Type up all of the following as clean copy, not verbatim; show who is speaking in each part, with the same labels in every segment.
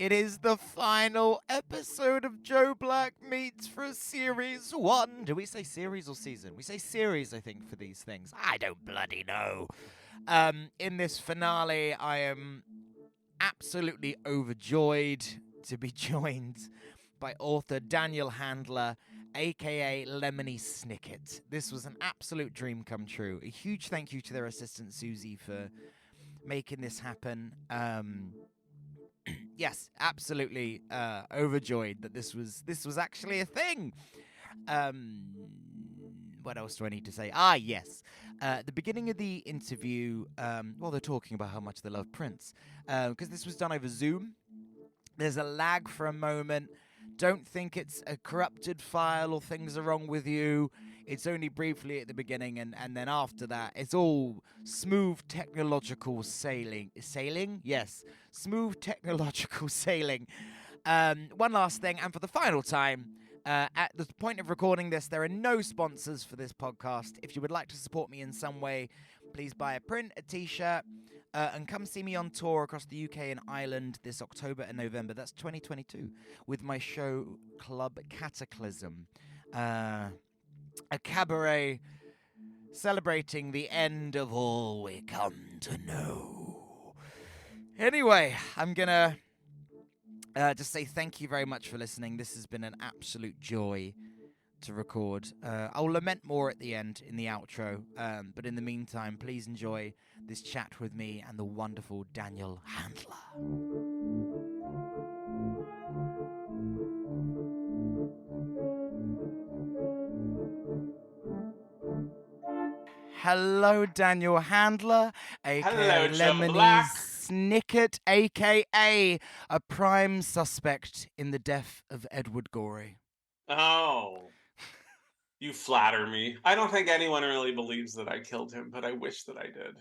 Speaker 1: It is the final episode of Joe Black Meets for Series 1. Do we say series or season? We say series, I think, for these things. I don't bloody know. In this finale, I am absolutely overjoyed to be joined by author Daniel Handler, aka Lemony Snicket. This was an absolute dream come true. A huge thank you to their assistant Susie for making this happen. Yes, absolutely overjoyed that this was actually a thing. What else do I need to say? Yes. At the beginning of the interview, they're talking about how much they love Prince, because this was done over Zoom. There's a lag for a moment. Don't think it's a corrupted file or things are wrong with you. It's only briefly at the beginning, and then after that, it's all smooth technological sailing. Sailing? Yes. Smooth technological sailing. One last thing, and for the final time, at the point of recording this, there are no sponsors for this podcast. If you would like to support me in some way, please buy a print, a t-shirt, and come see me on tour across the UK and Ireland this October and November. That's 2022, with my show Club Cataclysm, a cabaret celebrating the end of all we come to know. Anyway, I'm gonna just say thank you very much for listening. This has been an absolute joy to record. I'll lament more at the end in the outro, but in the meantime, please enjoy this chat with me and the wonderful Daniel Handler. Hello, Daniel Handler,
Speaker 2: Hello,
Speaker 1: aka
Speaker 2: Joe
Speaker 1: Lemony
Speaker 2: Black.
Speaker 1: Snicket, aka a prime suspect in the death of Edward Gorey.
Speaker 2: Oh, you flatter me. I don't think anyone really believes that I killed him, but I wish that I did.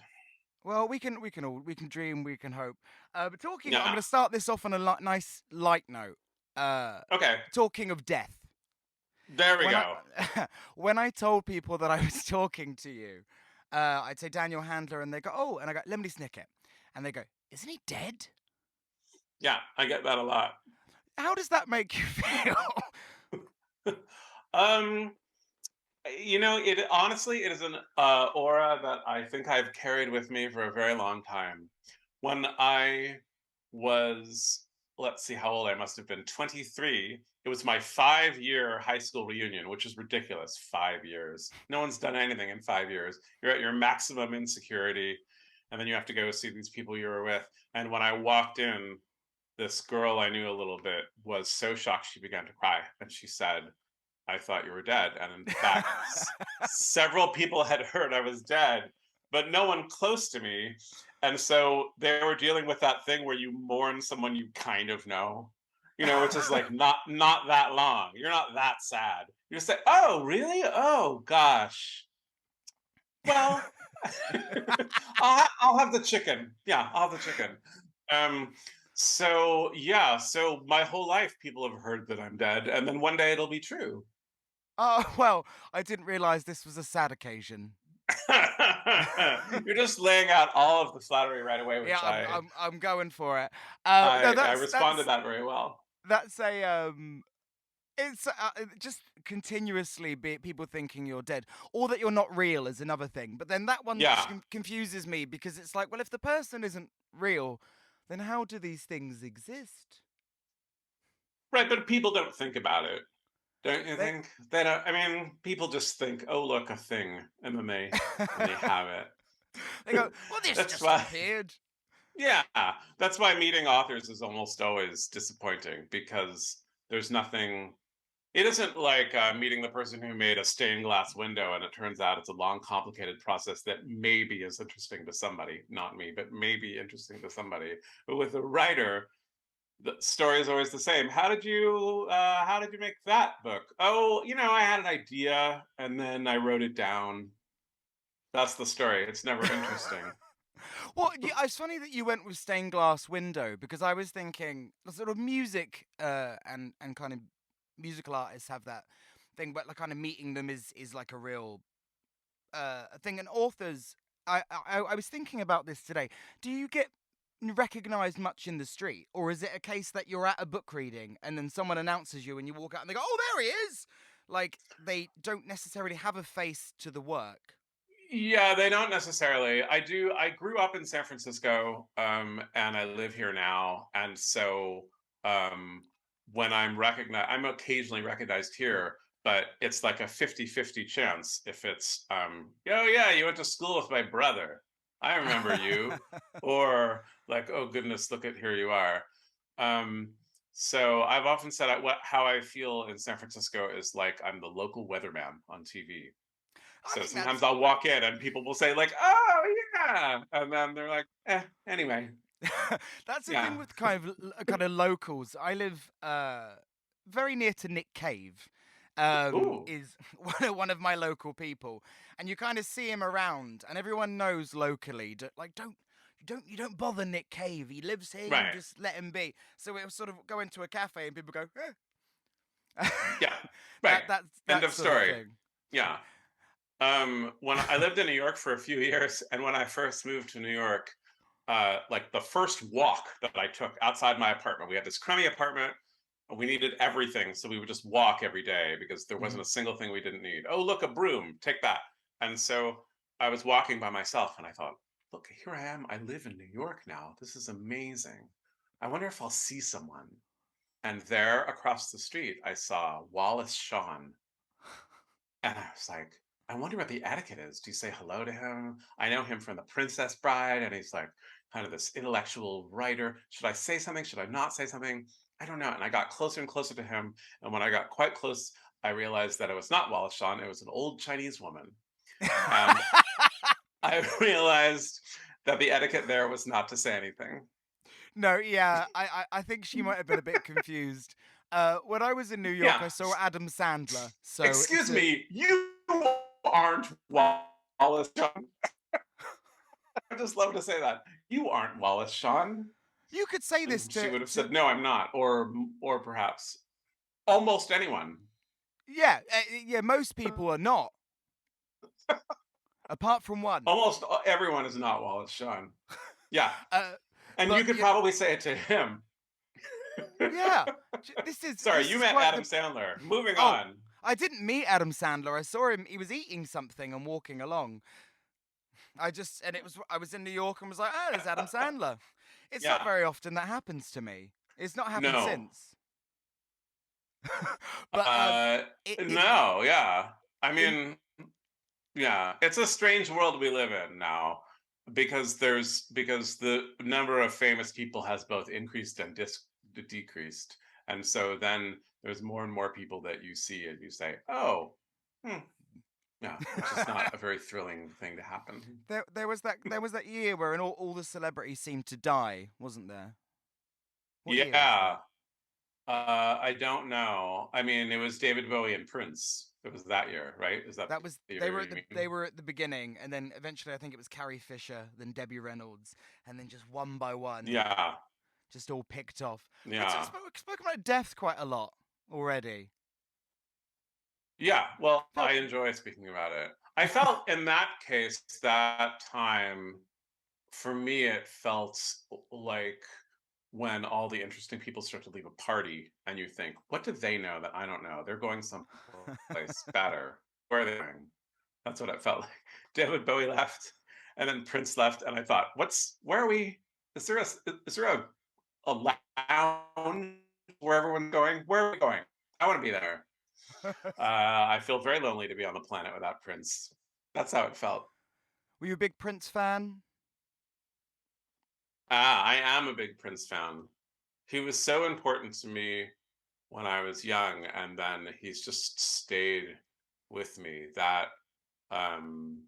Speaker 1: Well, we can dream, we can hope. But I'm
Speaker 2: Yeah.
Speaker 1: going to start this off on a nice light note.
Speaker 2: Okay.
Speaker 1: Talking of death.
Speaker 2: There we go.
Speaker 1: When I told people that I was talking to you, I'd say Daniel Handler, and they go, "Oh," and I go, "Lemony Snicket," and they go, "Isn't he dead?"
Speaker 2: Yeah, I get that a lot.
Speaker 1: How does that make you feel?
Speaker 2: It honestly, it is an aura that I think I've carried with me for a very long time. When I was, let's see how old I must have been, 23. It was my 5-year high school reunion, which is ridiculous. 5 years. No one's done anything in 5 years. You're at your maximum insecurity, and then you have to go see these people you were with. And when I walked in, this girl I knew a little bit was so shocked she began to cry, and she said, "I thought you were dead." And in fact, several people had heard I was dead, but no one close to me. And so they were dealing with that thing where you mourn someone you kind of know, which is like not that long. You're not that sad. You just say, "Oh, really? Oh, gosh. Well, I'll have the chicken. Yeah, I'll have the chicken." So yeah, so my whole life people have heard that I'm dead, and then one day it'll be true.
Speaker 1: Oh, well, I didn't realize this was a sad occasion.
Speaker 2: You're just laying out all of the flattery right away, which
Speaker 1: Yeah, I'm going for it.
Speaker 2: I respond to that very well.
Speaker 1: That's a it's just continuously people thinking you're dead or that you're not real is another thing. But then that one
Speaker 2: Yeah,
Speaker 1: confuses me because it's like, well, if the person isn't real, then how do these things exist?
Speaker 2: right. But people don't think about it, don't you
Speaker 1: They
Speaker 2: think? They don't. I mean, people just think, "Oh, look, a thing," and then they have
Speaker 1: they
Speaker 2: it.
Speaker 1: go, well, this
Speaker 2: That's
Speaker 1: just
Speaker 2: why.
Speaker 1: appeared.
Speaker 2: Yeah, that's why meeting authors is almost always disappointing because there's nothing. It isn't like meeting the person who made a stained glass window, and it turns out it's a long, complicated process that maybe is interesting to somebody, not me, but maybe interesting to somebody. But with a writer, the story is always the same. How did you make that book? Oh, I had an idea and then I wrote it down. That's the story. It's never interesting.
Speaker 1: Well, it's funny that you went with stained glass window because I was thinking sort of music and kind of musical artists have that thing, but like kind of meeting them is like a real thing. And authors, I was thinking about this today. Do you get recognized much in the street, or is it a case that you're at a book reading and then someone announces you and you walk out and they go, "Oh, there he is!" Like they don't necessarily have a face to the work.
Speaker 2: Yeah, they don't necessarily. I grew up in San Francisco, and I live here now. And so when I'm occasionally recognized here, but it's like a 50-50 chance if it's, oh, yeah, you went to school with my brother. I remember you. Or like, oh, goodness, look at here you are. Um, so I've often said how I feel in San Francisco is like I'm the local weatherman on TV.
Speaker 1: I
Speaker 2: So
Speaker 1: think
Speaker 2: sometimes
Speaker 1: that's
Speaker 2: I'll walk in and people will say like, "Oh, yeah," and then they're like, anyway,
Speaker 1: that's the thing
Speaker 2: yeah,
Speaker 1: with kind of locals. I live very near to Nick Cave.
Speaker 2: ooh,
Speaker 1: Is one of my local people, and you kind of see him around, and everyone knows locally. You don't bother Nick Cave. He lives here. You
Speaker 2: right,
Speaker 1: just let him be. So we'll sort of go into a cafe, and people go, eh.
Speaker 2: yeah, right.
Speaker 1: That's
Speaker 2: End
Speaker 1: that
Speaker 2: of
Speaker 1: sort of
Speaker 2: story.
Speaker 1: thing.
Speaker 2: Yeah. When I lived in New York for a few years, and when I first moved to New York, like the first walk that I took outside my apartment, we had this crummy apartment. We needed everything, so we would just walk every day because there
Speaker 1: Hmm.
Speaker 2: wasn't a single thing we didn't need. Oh, look, a broom, take that. And so I was walking by myself, and I thought, look, here I am. I live in New York now. This is amazing. I wonder if I'll see someone. And there across the street, I saw Wallace Shawn, and I was like, I wonder what the etiquette is. Do you say hello to him? I know him from The Princess Bride, and he's like kind of this intellectual writer. Should I say something? Should I not say something? I don't know. And I got closer and closer to him. And when I got quite close, I realized that it was not Wallace Shawn, it was an old Chinese woman. And I realized that the etiquette there was not to say anything.
Speaker 1: No, yeah, I think she might have been a bit confused. When I was in New York,
Speaker 2: Yeah.
Speaker 1: I saw Adam Sandler. So
Speaker 2: Excuse me, you aren't Wallace Shawn. I just love to say that. You aren't Wallace Shawn.
Speaker 1: you could say this
Speaker 2: And she would have
Speaker 1: to
Speaker 2: said, "No, I'm not," or perhaps almost anyone.
Speaker 1: yeah, yeah. Most people are not, apart from one.
Speaker 2: Almost everyone is not Wallace Shawn. Yeah,
Speaker 1: Uh,
Speaker 2: and you
Speaker 1: but
Speaker 2: could probably say it to him.
Speaker 1: yeah, this is
Speaker 2: Sorry,
Speaker 1: this
Speaker 2: you
Speaker 1: is
Speaker 2: met
Speaker 1: quite
Speaker 2: Adam
Speaker 1: the.
Speaker 2: Sandler. Moving
Speaker 1: Oh,
Speaker 2: on.
Speaker 1: I didn't meet Adam Sandler. I saw him. He was eating something and walking along. I was in New York and was like, oh, there's Adam Sandler. It's not
Speaker 2: Yeah.
Speaker 1: very often that happens to me. It's not happened
Speaker 2: No.
Speaker 1: since. But
Speaker 2: Uh,
Speaker 1: it
Speaker 2: no. Yeah. I
Speaker 1: in
Speaker 2: mean, yeah. It's a strange world we live in now because the number of famous people has both increased and decreased, and so then there's more and more people that you see and you say, "Oh, hmm, yeah," which is not a very thrilling thing to happen.
Speaker 1: there was that year where all the celebrities seemed to die, wasn't there? What year was
Speaker 2: Yeah,
Speaker 1: that?
Speaker 2: I don't know. I mean, it was David Bowie and Prince. It was that year, right? Is that
Speaker 1: That was
Speaker 2: the
Speaker 1: they
Speaker 2: year
Speaker 1: were at
Speaker 2: you
Speaker 1: the
Speaker 2: mean?
Speaker 1: they were at the beginning, and then eventually I think it was Carrie Fisher, then Debbie Reynolds, and then just one by one,
Speaker 2: Yeah,
Speaker 1: just all picked off.
Speaker 2: yeah,
Speaker 1: We've spoken about death quite a lot already.
Speaker 2: yeah. Well, I
Speaker 1: Felt
Speaker 2: enjoy speaking about it. I felt in that case, that time, for me, it felt like when all the interesting people start to leave a party and you think, what do they know that I don't know? They're going someplace better. Where are they going? That's what it felt like. David Bowie left and then Prince left. And I thought, where are we? Is there a lounge where everyone's going? Where are we going? I want to be there. I feel very lonely to be on the planet without Prince. That's how it felt.
Speaker 1: Were you a big Prince fan?
Speaker 2: I am a big Prince fan. He was so important to me when I was young, and then he's just stayed with me. That um,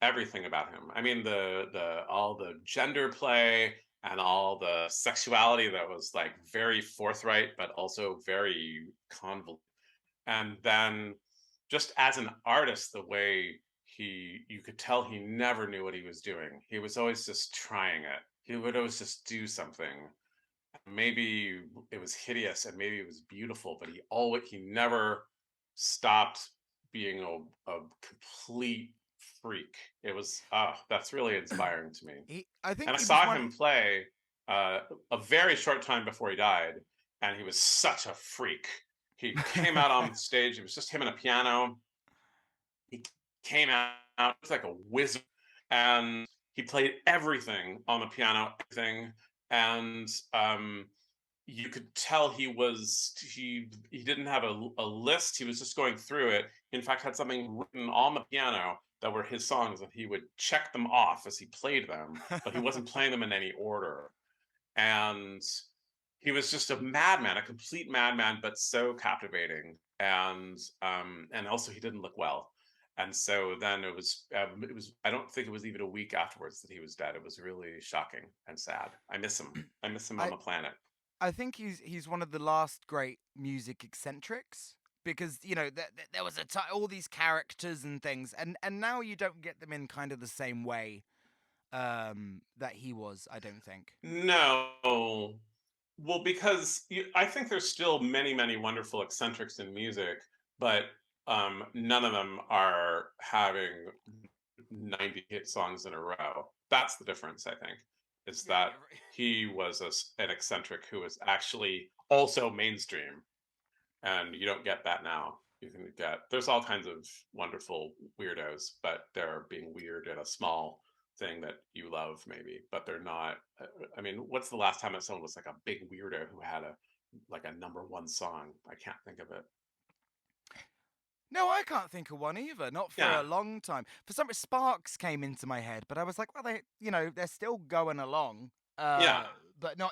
Speaker 2: everything about him. I mean, the all the gender play and all the sexuality that was like very forthright, but also very convoluted. And then just as an artist, the way you could tell he never knew what he was doing. He was always just trying it. He would always just do something. Maybe it was hideous and maybe it was beautiful, but he never stopped being a complete freak. It was, that's really inspiring to me.
Speaker 1: I
Speaker 2: And
Speaker 1: think
Speaker 2: I
Speaker 1: he was
Speaker 2: saw
Speaker 1: one.
Speaker 2: him play uh, a very short time before he died, and he was such a freak. He came out on stage. It was just him and a piano. He came out like a wizard, and he played everything on the piano, everything. And you could tell he didn't have a list. He was just going through it. He, in fact, had something written on the piano that were his songs, and he would check them off as he played them, but he wasn't playing them in any order. And he was just a madman, a complete madman, but so captivating. And also he didn't look well. And so then it was I don't think it was even a week afterwards that he was dead. It was really shocking and sad. I miss him. I miss him on
Speaker 1: I
Speaker 2: the planet.
Speaker 1: I think he's one of the last great music eccentrics because there was a time all these characters and things, and now you don't get them in kind of the same way that he was. I don't think.
Speaker 2: No. Well, because I think there's still many, many wonderful eccentrics in music, but none of them are having 90 hit songs in a row. That's the difference, I think, is
Speaker 1: Yeah,
Speaker 2: that
Speaker 1: you're right.
Speaker 2: he was an eccentric who was actually also mainstream, and you don't get that now. There's all kinds of wonderful weirdos, but they're being weird in a small thing that you love, maybe, but they're not. I mean, what's the last time that someone was like a big weirdo who had a number one song? I can't think of it.
Speaker 1: No, I can't think of one either. Not for
Speaker 2: Yeah,
Speaker 1: a long time. For some reason, Sparks came into my head, but I was like, well, they're still going along.
Speaker 2: yeah.
Speaker 1: But not,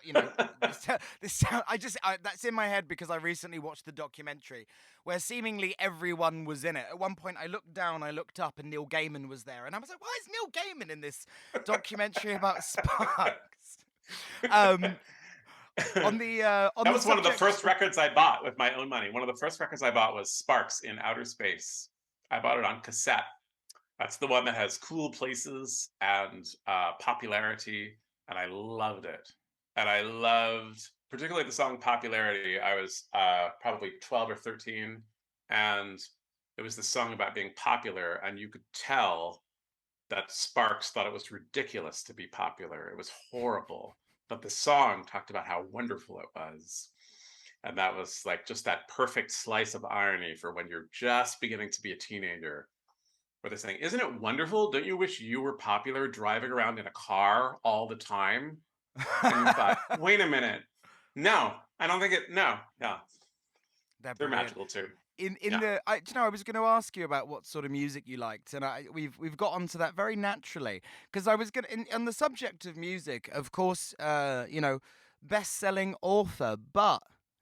Speaker 1: that's in my head because I recently watched the documentary where seemingly everyone was in it. At one point, I looked down, I looked up, and Neil Gaiman was there, and I was like, why is Neil Gaiman in this documentary about Sparks? Um, on
Speaker 2: That
Speaker 1: the
Speaker 2: was one of the
Speaker 1: subject.
Speaker 2: first records I bought with my own money. One of the first records I bought was Sparks in Outer Space. I bought it on cassette. That's the one that has Cool Places and Popularity, and I loved it. And I loved particularly the song Popularity. I was probably 12 or 13, and it was the song about being popular, and you could tell that Sparks thought it was ridiculous to be popular. It was horrible. But the song talked about how wonderful it was. And that was like just that perfect slice of irony for when you're just beginning to be a teenager, where they're saying, "Isn't it wonderful? Don't you wish you were popular driving around in a car all the time?" And you thought, wait a minute. No, I don't think it. No, yeah,
Speaker 1: They're
Speaker 2: they're
Speaker 1: brilliant.
Speaker 2: magical too.
Speaker 1: In
Speaker 2: Yeah.
Speaker 1: the I was going to ask you about what sort of music you liked, and we've got onto that very naturally because I was going to on the subject of music, of course, best-selling author, but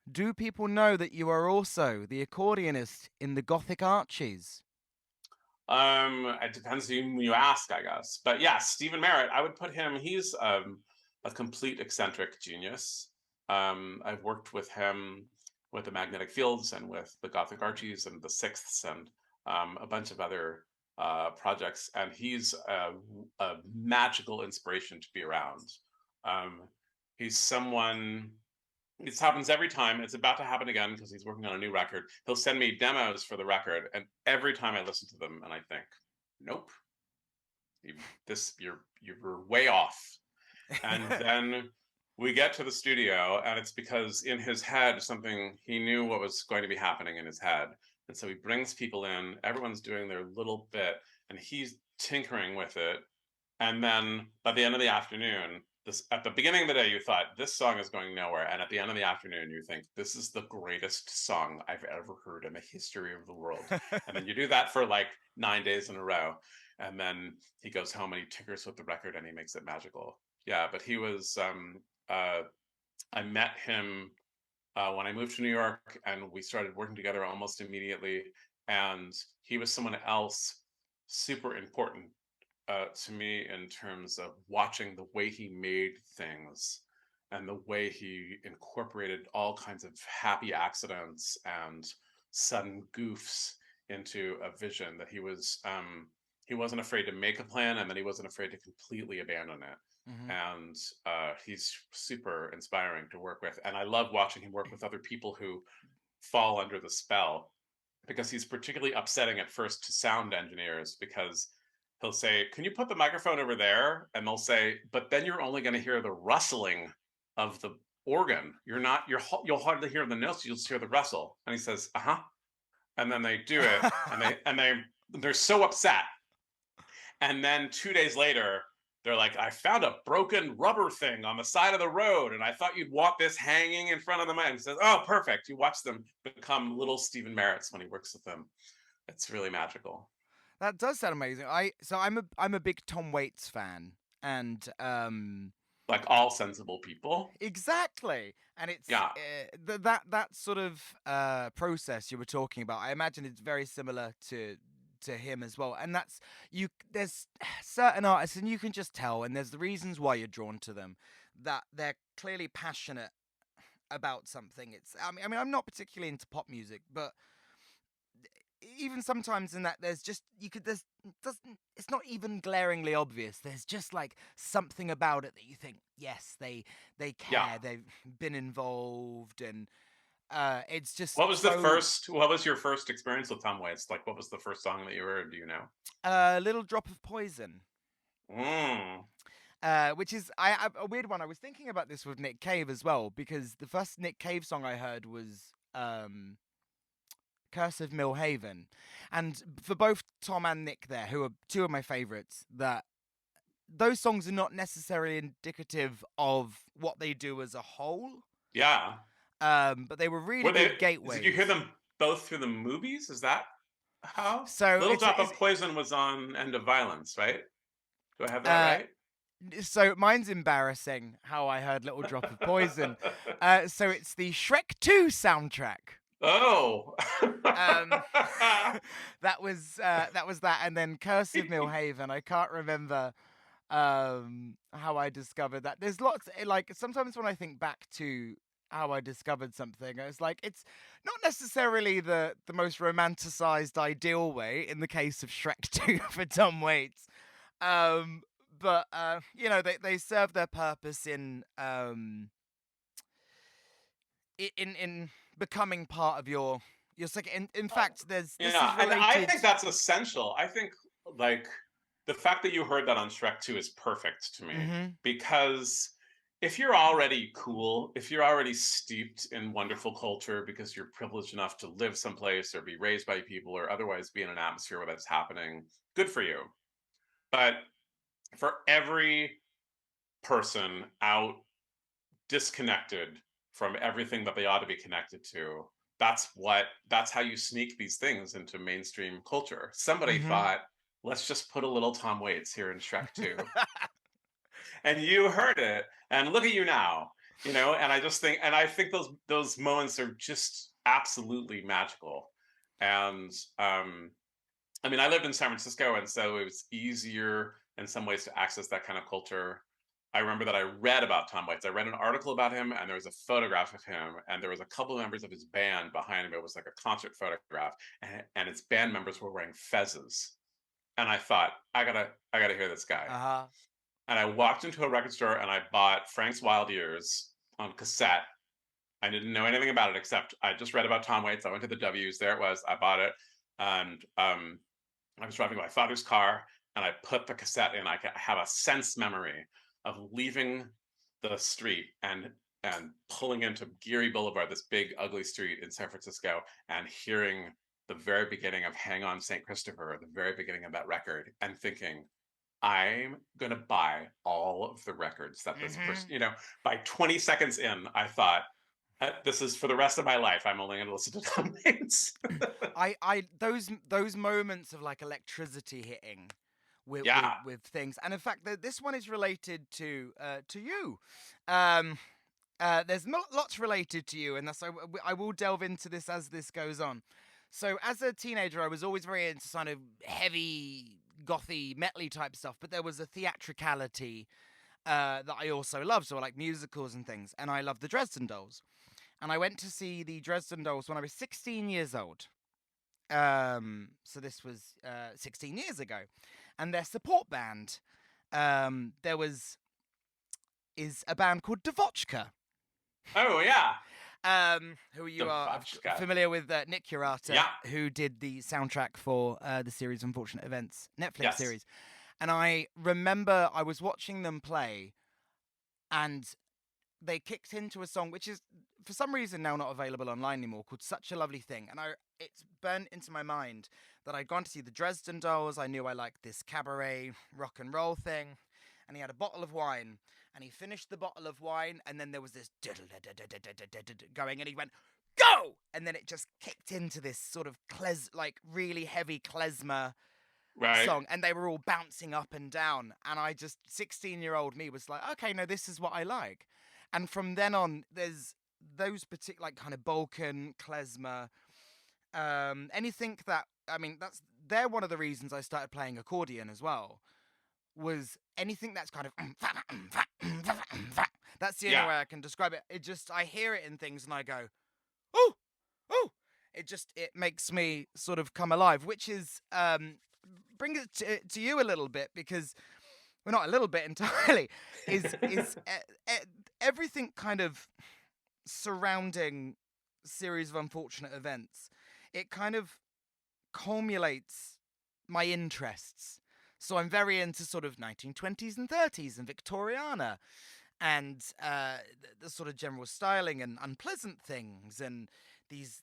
Speaker 1: do people know that you are also the accordionist in the Gothic Archies?
Speaker 2: It depends whom you ask, I guess. But yeah, Stephen Merritt, I would put him. He's a complete eccentric genius. I've worked with him with the Magnetic Fields and with the Gothic Archies and the Sixths and a bunch of other projects, and he's a magical inspiration to be around. Um, he's someone this happens every time. It's about to happen again because he's working on a new record. He'll send me demos for the record, and every time I listen to them, and I think, nope, you, you're way off. And then we get to the studio, and it's because in his head, something he knew what was going to be happening in his head, and so he brings people in. Everyone's doing their little bit, and he's tinkering with it, and then by the end of the afternoon, at the beginning of the day, you thought this song is going nowhere. And at the end of the afternoon, you think this is the greatest song I've ever heard in the history of the world. And then you do that for like 9 days in a row. And then he goes home and he tinkers with the record and he makes it magical. Yeah, but he was I met him when I moved to New York, and we started working together almost immediately. And he was someone else super important to me in terms of watching the way he made things and the way he incorporated all kinds of happy accidents and sudden goofs into a vision that he wasn't afraid to make a plan, and then he wasn't afraid to completely abandon it.
Speaker 1: Hmm.
Speaker 2: And he's super inspiring to work with, and I love watching him work with other people who fall under the spell, because he's particularly upsetting at first to sound engineers because he'll say, "Can you put the microphone over there?" And they'll say, "But then you're only going to hear the rustling of the organ. You'll hardly hear the notes. You'll just hear the rustle." And he says, "Uh huh." And then they do it, and they're so upset. And then 2 days later, they're like, "I found a broken rubber thing on the side of the road, and I thought you'd want this hanging in front of the mic." And he says, "Oh, perfect." You watch them become little Stephen Merritts when he works with them. It's really magical.
Speaker 1: That does sound amazing. I'm a big Tom Waits fan, and
Speaker 2: Like all sensible people.
Speaker 1: exactly, and it's
Speaker 2: Yeah.
Speaker 1: that sort of process you were talking about. I imagine it's very similar to him as well, and that's you. There's certain artists, and you can just tell, and there's the reasons why you're drawn to them, that they're clearly passionate about something. I mean, I'm not particularly into pop music, but even sometimes in that there's just you could there's doesn't it's not even glaringly obvious. There's just like something about it that you think, yes, they
Speaker 2: Yeah.
Speaker 1: care, they've been involved, and it's just
Speaker 2: What was your first experience with Tom Waits? Like, what was the first song that you heard? Do you know?
Speaker 1: a little drop of poison.
Speaker 2: Mm.
Speaker 1: Which is a weird one. I was thinking about this with Nick Cave as well, because the first Nick Cave song I heard was Curse of Millhaven. And for both Tom and Nick there, who are two of my favourites, that those songs are not necessarily indicative of what they do as a whole.
Speaker 2: Yeah.
Speaker 1: But they were really good gateways.
Speaker 2: Did you hear them both through the movies? Is that how?
Speaker 1: So
Speaker 2: Little Drop of Poison was on End of Violence, right? Do I have that right?
Speaker 1: So mine's embarrassing how I heard Little Drop of Poison. So it's the Shrek 2 soundtrack.
Speaker 2: Oh.
Speaker 1: that was that, and then Curse of Millhaven. I can't remember how I discovered that. There's lots, like, sometimes when I think back to how I discovered something, it's like it's not necessarily the most romanticized ideal way in the case of Shrek 2 for Tom Waits. But they serve their purpose in becoming part of your second. In fact, this is related.
Speaker 2: And I think that's essential. I think, like, the fact that you heard that on Shrek 2 is perfect to me, because if you're already cool, if you're already steeped in wonderful culture because you're privileged enough to live someplace or be raised by people or otherwise be in an atmosphere where that's happening, good for you. But for every person out disconnected from everything that they ought to be connected to, that's how you sneak these things into mainstream culture. Somebody thought, let's just put a little Tom Waits here in Shrek 2. And you heard it, and look at you now. And I think those moments are just absolutely magical. And I mean, I lived in San Francisco, and so it was easier in some ways to access that kind of culture. I remember that I read about Tom Waits. I read an article about him, and there was a photograph of him, and there was a couple of members of his band behind him. It was like a concert photograph, and its band members were wearing fezzes. And I thought, I gotta hear this guy. And I walked into a record store and I bought Frank's Wild Years on cassette. I didn't know anything about it except I just read about Tom Waits. I went to the W's. There it was. I bought it, and I was driving my father's car, and I put the cassette in. I have a sense memory of leaving the street and pulling into Geary Boulevard, this big ugly street in San Francisco, and hearing the very beginning of Hang On St. Christopher, the very beginning of that record, and thinking, I'm going to buy all of the records that this person, by 20 seconds in, I thought, this is for the rest of my life. I'm only going to listen to Tom Waits.
Speaker 1: Those moments of like electricity hitting with things, and in fact, this one is related to you. There's lots related to you, and that's I will delve into this as this goes on. So as a teenager, I was always very into kind of heavy, gothy, metally type stuff, but there was a theatricality that I also loved, so I like musicals and things, and I loved the Dresden Dolls. And I went to see the Dresden Dolls when I was 16 years old. So this was 16 years ago. And their support band, is a band called Devotchka.
Speaker 2: Oh, yeah.
Speaker 1: who you are
Speaker 2: Devotchka.
Speaker 1: familiar with, Nick Urata,
Speaker 2: Yeah.
Speaker 1: who did the soundtrack for the series Unfortunate Events Netflix
Speaker 2: Yes.
Speaker 1: series. And I remember I was watching them play, and they kicked into a song which is for some reason now not available online anymore, called Such a Lovely Thing. And it's burnt into my mind that I'd gone to see the Dresden Dolls. I knew I liked this cabaret rock and roll thing. And he had a bottle of wine, and he finished the bottle of wine, and then there was this going, and he went, go! And then it just kicked into this sort of like really heavy klezmer
Speaker 2: Right.
Speaker 1: song, and they were all bouncing up and down, and I just 16-year-old me was like, okay, no, this is what I like. And from then on, there's those particular like kind of Balkan klezmer, anything that, I mean, they're one of the reasons I started playing accordion as well, was anything that's kind of that's the only
Speaker 2: Yeah.
Speaker 1: way I can describe it. It just, I hear it in things and I go, oh, oh, it makes me sort of come alive, which is bring it to you a little bit, because well, not a little bit entirely, is everything kind of surrounding series of unfortunate events. It kind of culminates my interests. So I'm very into sort of 1920s and 30s and Victoriana, and the sort of general styling and unpleasant things, and these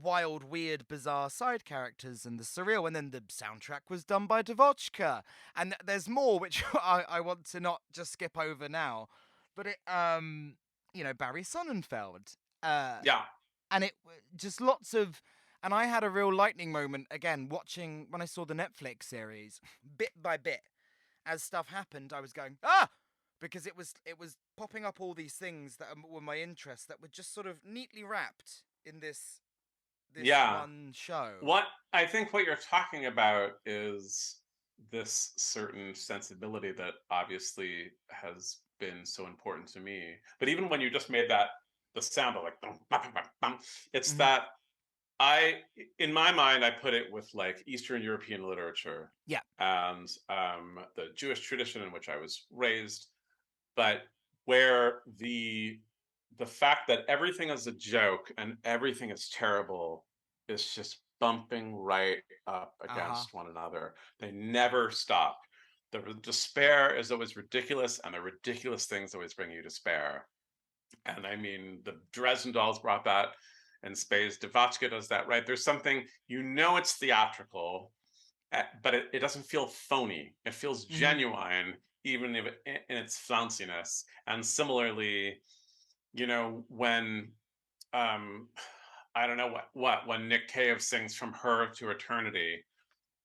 Speaker 1: wild, weird, bizarre side characters and the surreal. And then the soundtrack was done by Devotchka, and there's more which I want to not just skip over now, but it Barry Sonnenfeld, uh,
Speaker 2: Yeah.
Speaker 1: and it just lots of. And I had a real lightning moment again watching when I saw the Netflix series, bit by bit, as stuff happened. I was going because it was popping up all these things that were my interests that were just sort of neatly wrapped in this
Speaker 2: Yeah.
Speaker 1: one show.
Speaker 2: What I think what you're talking about is this certain sensibility that obviously has been so important to me. But even when you just made that the sound of like bum, bum, bum, bum, it's
Speaker 1: Mhm.
Speaker 2: that I in my mind I put it with like Eastern European literature
Speaker 1: Yeah.
Speaker 2: and the Jewish tradition in which I was raised, but where the fact that everything is a joke and everything is terrible is just bumping right up
Speaker 1: Uh-huh.
Speaker 2: against one another. They never stop. The despair is always ridiculous, and the ridiculous things always bring you despair. And I mean, the Dresden Dolls brought that, and Space Devotchka does that, right? There's something, it's theatrical, but it doesn't feel phony. It feels
Speaker 1: Mhm.
Speaker 2: genuine, even if in its flounciness. And similarly, when um, I don't know what when Nick Cave sings "From Her to Eternity,"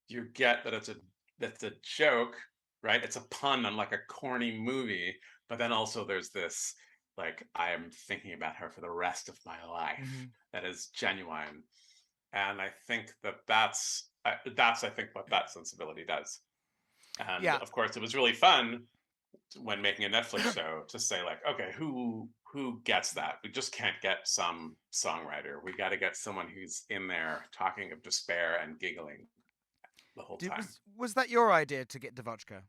Speaker 2: you get that it's a joke, right? It's a pun on like a corny movie, but then also there's this like I am thinking about her for the rest of my life
Speaker 1: Mhm.
Speaker 2: that is genuine, and I think that's I think what that sensibility does. And
Speaker 1: Yeah.
Speaker 2: of course, it was really fun when making a Netflix show to say like, okay, who gets that? We just can't get some songwriter. We got to get someone who's in there talking of despair and giggling the whole
Speaker 1: Did
Speaker 2: time.
Speaker 1: was that your idea to get Devotchka?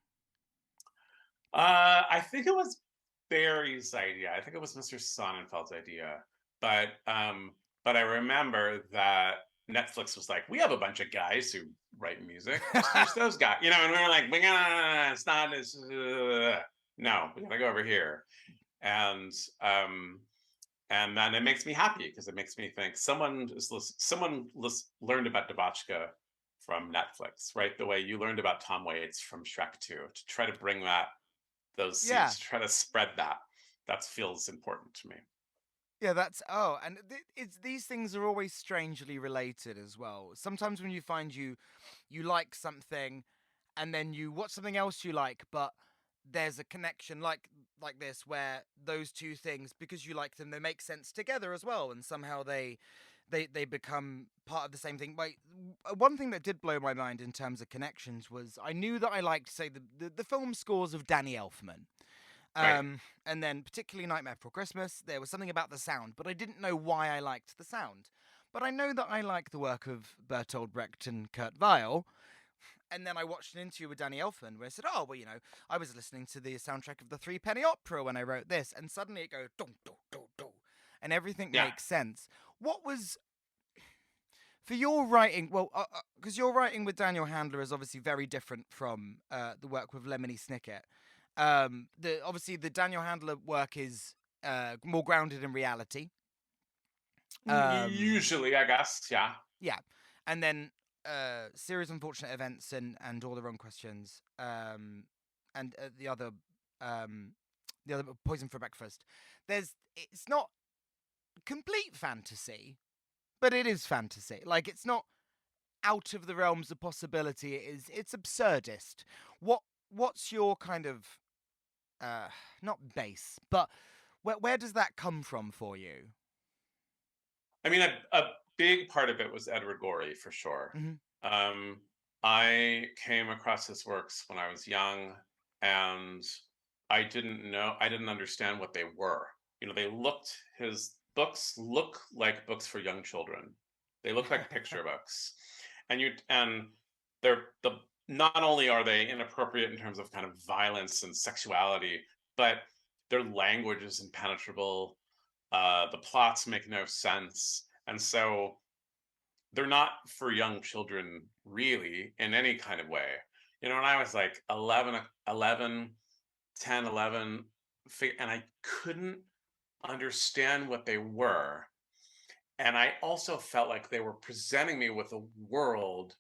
Speaker 2: I think it was Barry's idea. I think it was Mr. Sonnenfeld's idea. But um, but I remember that Netflix was like, we have a bunch of guys who write music. Just use those guys, And we were like, it's not. No, we gotta go over here. And um, and then it makes me happy because it makes me think learned about Devotchka from Netflix, right? The way you learned about Tom Waits from Shrek 2, to try to bring those
Speaker 1: Yeah.
Speaker 2: seeds, try to spread that. That feels important to me.
Speaker 1: Yeah, and it's these things are always strangely related as well. Sometimes when you find you like something, and then you watch something else you like, but there's a connection like this, where those two things, because you like them, they make sense together as well, and somehow they become part of the same thing. One thing that did blow my mind in terms of connections was I knew that I liked, say, the film scores of Danny Elfman.
Speaker 2: Right.
Speaker 1: And then particularly Nightmare Before Christmas, there was something about the sound, but I didn't know why I liked the sound. But I know that I like the work of Bertolt Brecht and Kurt Weill. And then I watched an interview with Danny Elfman where I said, oh, well, I was listening to the soundtrack of the Three Penny Opera when I wrote this. And suddenly it goes, dong, dong, dong, dong. and everything
Speaker 2: Yeah.
Speaker 1: makes sense. What was for your writing? Well, because your writing with Daniel Handler is obviously very different from the work with Lemony Snicket. Obviously the Daniel Handler work is more grounded in reality.
Speaker 2: Usually, I guess. Yeah.
Speaker 1: Yeah, and then series of unfortunate events and all the wrong questions. And um, the other poison for breakfast. It's not complete fantasy, but it is fantasy. Like it's not out of the realms of possibility. It's absurdist. What's your kind of uh not base, but where does that come from for you?
Speaker 2: I mean, a big part of it was Edward Gorey for sure.
Speaker 1: Hmm.
Speaker 2: Um, I came across his works when I was young, and I didn't understand what they were. His books look like books for young children. They look like picture books, and they're the not only are they inappropriate in terms of kind of violence and sexuality, but their language is impenetrable. The plots make no sense, and so they're not for young children really in any kind of way. When I was like 10, 11, and I couldn't understand what they were. And I also felt like they were presenting me with a world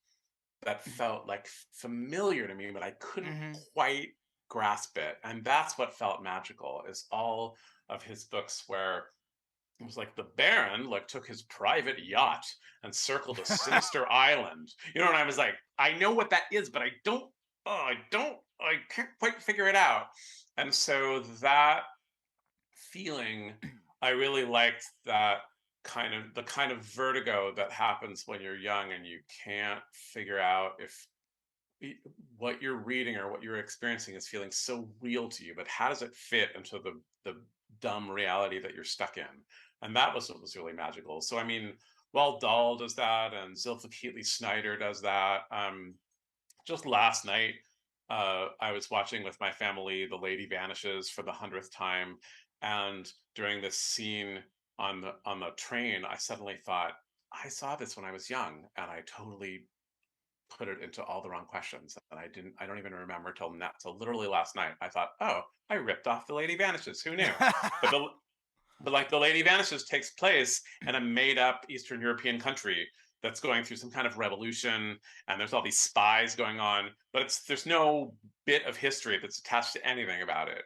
Speaker 2: that felt like familiar to me, but I couldn't
Speaker 1: Hmm.
Speaker 2: quite grasp it. And that's what felt magical is all of his books where it was like the Baron like took his private yacht and circled a sinister island. And I was like, I know what that is, but I can't quite figure it out. And so that feeling, I really liked that the kind of vertigo that happens when you're young and you can't figure out if what you're reading or what you're experiencing is feeling so real to you, but how does it fit into the dumb reality that you're stuck in? And that was what was really magical. So I mean, Roald Dahl does that, and Zilpha Keatley Snyder does that. Just last night, I was watching with my family The Lady Vanishes for the 100th time, and during this scene on the train, I suddenly thought, I saw this when I was young, and I totally put it into all the wrong questions. And I don't even remember till now. So literally last night, I thought, oh, I ripped off The Lady Vanishes. Who knew? But like The Lady Vanishes takes place in a made up Eastern European country that's going through some kind of revolution, and there's all these spies going on, but there's no bit of history that's attached to anything about it.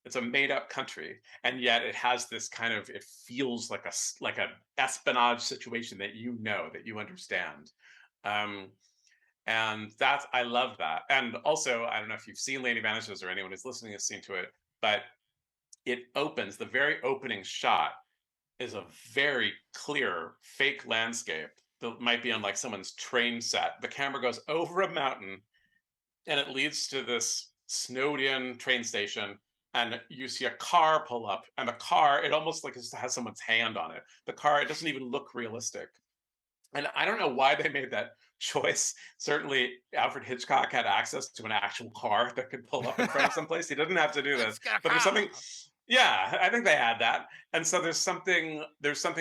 Speaker 2: It's a made up country, and yet it has this kind of it feels like a espionage situation that that you understand. Um, and that's I love that. And also, I don't know if you've seen Lady Vanishes or anyone who's listening has seen to it, but it opens the very opening shot is a very clear fake landscape that might be on like someone's train set. The camera goes over a mountain and it leads to this snowed in train station, and you see a car pull up, and the car it almost like has someone's hand on it. The car it doesn't even look realistic, and I don't know why they made that choice. Certainly, Alfred Hitchcock had access to an actual car that could pull up in front of someplace. He didn't have to do
Speaker 1: Let's
Speaker 2: this,
Speaker 1: get a
Speaker 2: but there's
Speaker 1: car.
Speaker 2: something. Yeah, I think they had that, and so there's something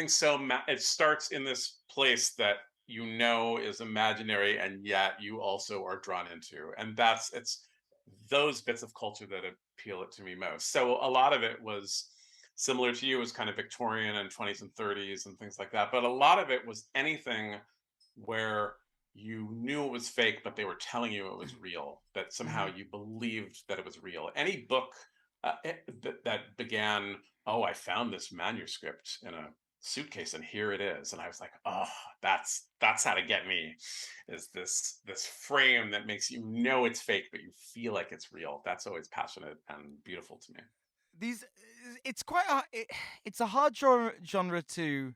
Speaker 2: so it starts in this place that is imaginary, and yet you also are drawn into, and it's those bits of culture that appeal it to me most. So a lot of it was similar to you, was kind of Victorian and 20s and 30s and things like that. But a lot of it was anything where you knew it was fake, but they were telling you it was real, that somehow
Speaker 1: Hmm.
Speaker 2: you believed that it was real. Any book that began, oh, I found this manuscript in a suitcase and here it is. And I was like, oh, that's how to get me, is this frame that makes you know it's fake, but you feel like it's real. That's always passionate and beautiful to me.
Speaker 1: These, it's quite it's a hard genre to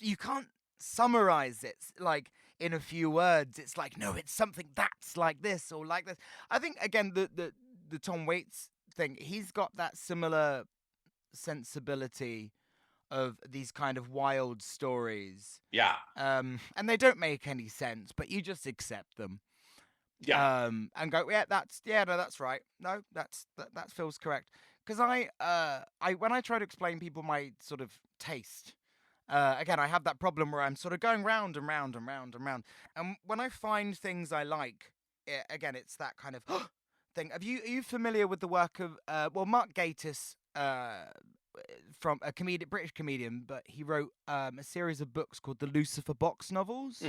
Speaker 1: you can't summarize it like in a few words. It's like, no, it's something that's like this or like this. I think again the Tom Waits thing, he's got that similar sensibility of these kind of wild stories.
Speaker 2: Yeah.
Speaker 1: And they don't make any sense, but you just accept them.
Speaker 2: Yeah.
Speaker 1: And go, yeah, no, that's right. No, that feels correct. Because I when I try to explain people my sort of taste. Again, I have that problem where I'm sort of going round and round and round and round. And when I find things I like, again, it's that kind of thing. Are you familiar with the work of Mark Gatiss, from a British comedian, but he wrote a series of books called the Lucifer Box novels.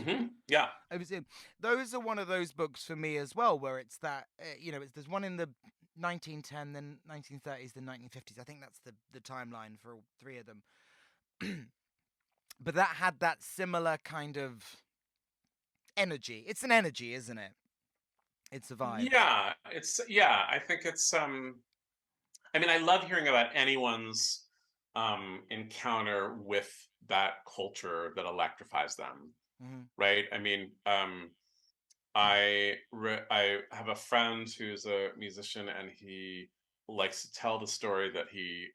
Speaker 2: Yeah.
Speaker 1: I was in. Those are one of those books for me as well, where it's that there's one in the 1910, then 1930s, then 1950s. I think that's the timeline for all three of them. But that had that similar kind of energy. It's an energy, isn't it? It's a vibe.
Speaker 2: Yeah, I think it's I mean, I love hearing about anyone's encounter with that culture that electrifies them,
Speaker 1: Mm-hmm.
Speaker 2: right? I mean, I have a friend who's a musician, and he likes to tell the story that he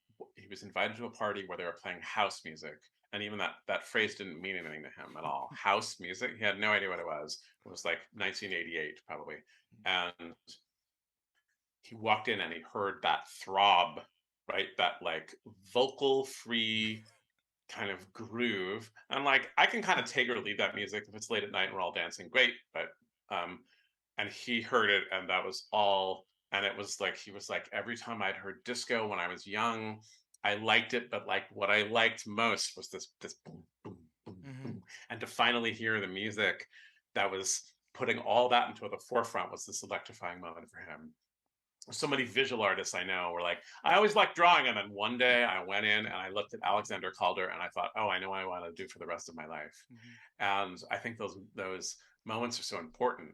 Speaker 2: was invited to a party where they were playing house music, and even that phrase didn't mean anything to him at all. House music, he had no idea what it was. It was like 1988 probably, and he walked in and he heard that throb, right? That like vocal free kind of groove. And like I can kind of take or leave that music if it's late at night and we're all dancing, great. But and he heard it, and that was all. And it was like he was like, every time I'd heard disco when I was young, I liked it, but like what I liked most was this boom, boom, boom, boom. And to finally hear the music that was putting all that into the forefront was this electrifying moment for him. So many visual artists I know were like, I always liked drawing. And then one day I went in and I looked at Alexander Calder and I thought, oh, I know what I want to do for the rest of my life. And I think those moments are so important.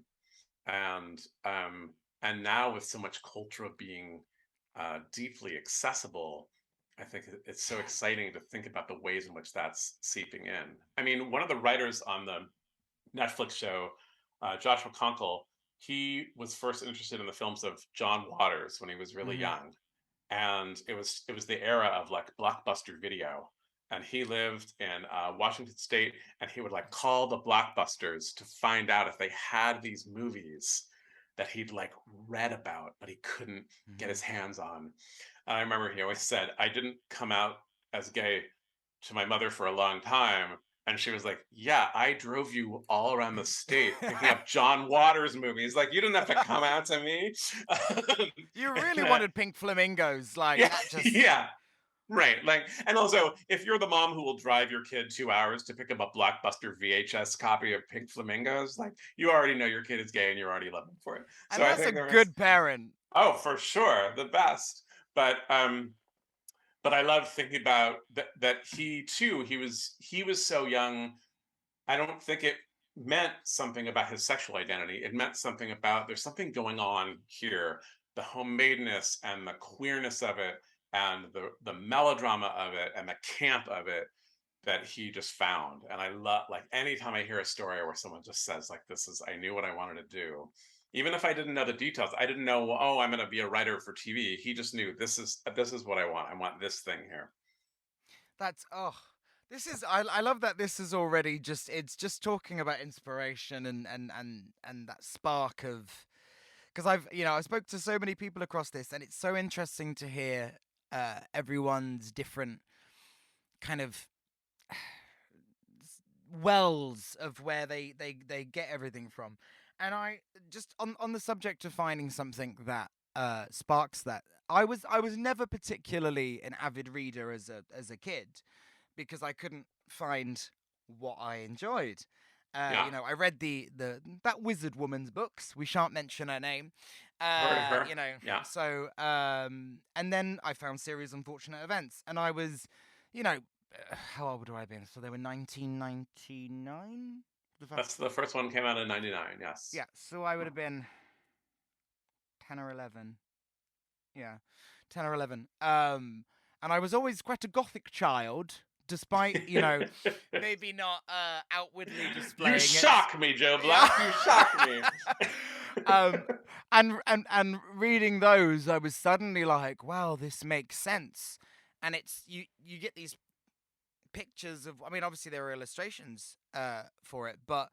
Speaker 2: And now with so much culture being deeply accessible, I think it's so exciting to think about the ways in which that's seeping in. I mean, one of the writers on the Netflix show, Joshua Conkle, he was first interested in the films of John Waters when he was really young, and it was the era of like Blockbuster Video, and he lived in Washington State, and he would like call the Blockbusters to find out if they had these movies that he'd like read about but he couldn't get his hands on. And I remember he always said, I didn't come out as gay to my mother for a long time. And she was like, yeah, I drove you all around the state picking up John Waters movies. Like, you didn't have to come out to me.
Speaker 1: You really wanted Pink Flamingos, like
Speaker 2: Yeah,
Speaker 1: that just.
Speaker 2: yeah, right. Like, and also, if you're the mom who will drive your kid 2 hours to pick up a Blockbuster VHS copy of Pink Flamingos, like, you already know your kid is gay and you already love him for it.
Speaker 1: And
Speaker 2: So I
Speaker 1: that's a
Speaker 2: think there was,
Speaker 1: good parent.
Speaker 2: oh, for sure, the best. But I love thinking about that he too, he was so young. I don't think it meant something about his sexual identity. It meant something about there's something going on here, the homemadeness and the queerness of it, and the melodrama of it, and the camp of it that he just found. And I love, like, anytime I hear a story where someone just says like, this is, I knew what I wanted to do, even if I didn't know the details. I didn't know, well, oh, I'm going to be a writer for TV. He just knew, this is what I want. I want this thing here.
Speaker 1: That's this is I love that this is already just it's just talking about inspiration and that spark of, because I spoke to so many people across this, and it's so interesting to hear everyone's different kind of wells of where they get everything from. And I just on the subject of finding something that sparks that, I was never particularly an avid reader as a kid, because I couldn't find what I enjoyed.
Speaker 2: Yeah.
Speaker 1: I read that wizard woman's books. We shan't mention her name.
Speaker 2: Heard of her. Yeah.
Speaker 1: So and then I found Series Unfortunate Events, and I was, how old would I have been? So they were 1999.
Speaker 2: That's the first one came out in 99. Yes.
Speaker 1: Yeah, so I would have been 10 or 11. Yeah, 10 or 11. And I was always quite a gothic child, despite, maybe not outwardly displaying
Speaker 2: You
Speaker 1: it.
Speaker 2: shock me, Joe Black. You shock me.
Speaker 1: And reading those, I was suddenly like, wow, this makes sense. And it's you get these pictures of, I mean, obviously there were illustrations for it, but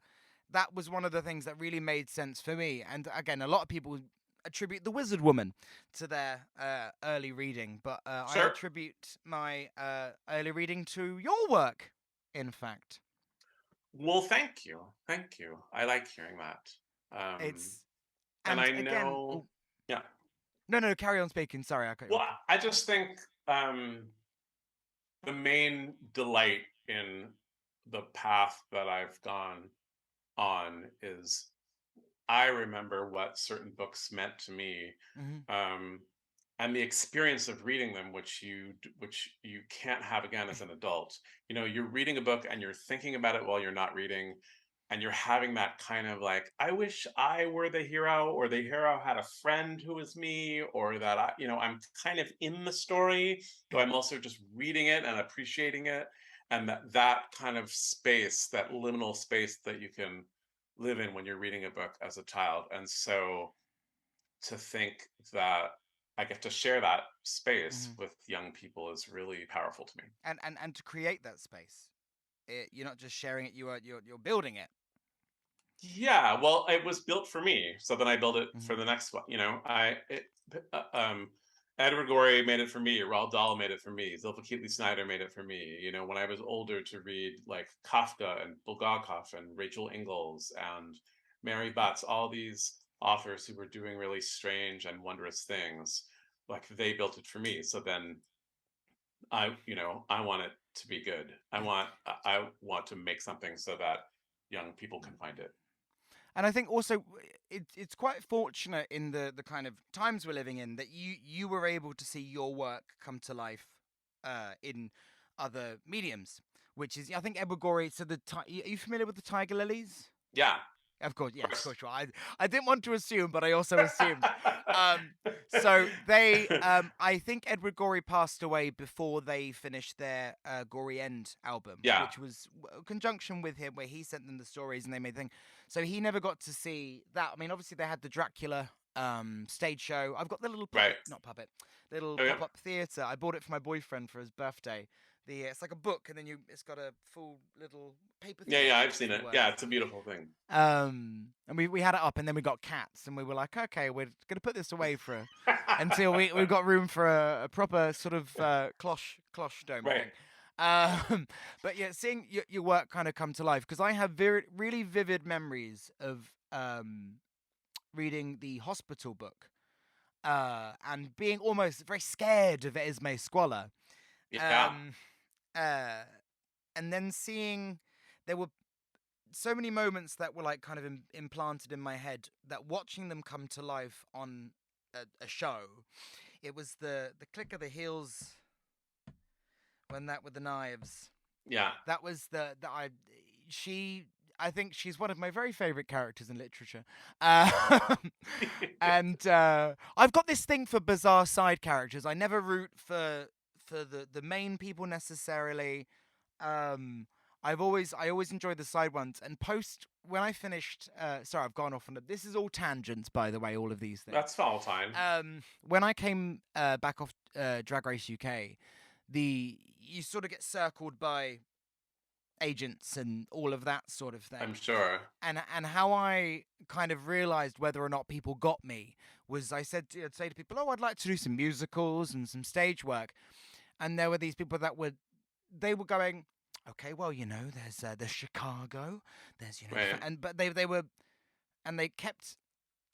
Speaker 1: that was one of the things that really made sense for me. And again, a lot of people attribute The Wizard Woman to their early reading, but I
Speaker 2: Sure.
Speaker 1: attribute my early reading to your work, in fact.
Speaker 2: Well, thank you. Thank you. I like hearing that.
Speaker 1: It's,
Speaker 2: And
Speaker 1: and
Speaker 2: I
Speaker 1: again,
Speaker 2: know,
Speaker 1: oh,
Speaker 2: yeah.
Speaker 1: no, no, carry on speaking. Sorry, I cut you
Speaker 2: Well,
Speaker 1: off.
Speaker 2: I just think the main delight in the path that I've gone on is I remember what certain books meant to me,
Speaker 1: Hmm.
Speaker 2: um, and the experience of reading them, which you can't have again as an adult. You know, you're reading a book and you're thinking about it while you're not reading, and you're having that kind of like, I wish I were the hero, or the hero had a friend who was me, or that I'm kind of in the story, though I'm also just reading it and appreciating it, and that kind of space, that liminal space that you can live in when you're reading a book as a child. And so to think that I get to share that space
Speaker 1: Hmm.
Speaker 2: with young people is really powerful to me.
Speaker 1: And to create that space, you're not just sharing it; you're building it.
Speaker 2: Yeah, well, it was built for me, so then I build it for
Speaker 1: Hmm.
Speaker 2: the next one. Uh, um, Edward Gorey made it for me. Roald Dahl made it for me. Zilpha Keatley Snyder made it for me. You know, when I was older, to read like Kafka and Bulgakov and Rachel Ingalls and Mary Butts, all these authors who were doing really strange and wondrous things, like they built it for me. So then I want it to be good. I want to make something so that young people can find it.
Speaker 1: And I think also it's quite fortunate in the kind of times we're living in that you were able to see your work come to life in other mediums, which is I think Edward Gorey. So are you familiar with the Tiger Lilies?
Speaker 2: Yeah,
Speaker 1: Of course,
Speaker 2: of
Speaker 1: yes, of
Speaker 2: course.
Speaker 1: course you are. I didn't want to assume, but I also assumed. Um, so I think Edward Gorey passed away before they finished their Gory End album,
Speaker 2: Yeah,
Speaker 1: which was a conjunction with him, where he sent them the stories and they made things. So he never got to see that. I mean, obviously they had the Dracula stage show. I've got the little
Speaker 2: right.
Speaker 1: puppet, not puppet, little
Speaker 2: Oh, yeah.
Speaker 1: pop up theater. I bought it for my boyfriend for his birthday. It's like a book, and then it's got a full little paper
Speaker 2: Yeah, yeah,
Speaker 1: theater,
Speaker 2: I've seen
Speaker 1: if you
Speaker 2: it.
Speaker 1: were.
Speaker 2: Yeah, it's a beautiful thing.
Speaker 1: And we had it up, and then we got cats, and we were like, okay, we're gonna put this away for until we got room for a proper sort of cloche dome
Speaker 2: Right.
Speaker 1: thing. But yeah, seeing your work kind of come to life, because I have really vivid memories of reading the hospital book and being almost very scared of Esme Squalor.
Speaker 2: Yeah.
Speaker 1: Um, uh, and then seeing there were so many moments that were like kind of implanted in my head that watching them come to life on a show, it was the click of the heels when that with the knives.
Speaker 2: Yeah.
Speaker 1: That was the I she I think she's one of my very favorite characters in literature. Um, and I've got this thing for bizarre side characters. I never root for the main people necessarily. Um, I always enjoy the side ones. And post when I finished, sorry, I've gone off on it. This is all tangents, by the way. All of these things.
Speaker 2: That's all fine.
Speaker 1: When I came back off Drag Race UK, you sort of get circled by agents and all of that sort of
Speaker 2: I'm
Speaker 1: thing.
Speaker 2: sure.
Speaker 1: And how I kind of realized whether or not people got me was I'd say to people, "Oh, I'd like to do some musicals and some stage work," and there were these people that they were going, "Okay, well, there's Chicago, there's
Speaker 2: Right.
Speaker 1: but they were and they kept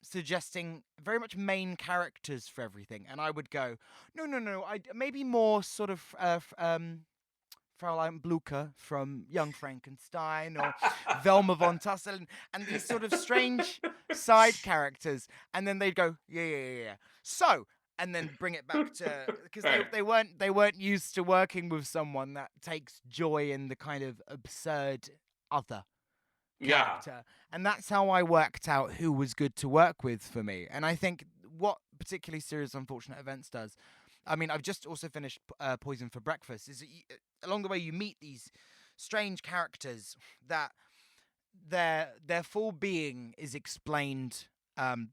Speaker 1: suggesting very much main characters for everything, and I would go, no, no, no, I maybe more sort of Fraulein Blucher from Young Frankenstein or Velma von Tussle and these sort of strange side characters. And then they'd go, yeah, yeah, yeah, yeah. So, and then bring it back to because
Speaker 2: Right.
Speaker 1: they weren't used to working with someone that takes joy in the kind of absurd other
Speaker 2: Yeah.
Speaker 1: character. And that's how I worked out who was good to work with for me. And I think what particularly Serious Unfortunate Events does, I mean, I've just also finished Poison for Breakfast, is that along the way you meet these strange characters that their full being is explained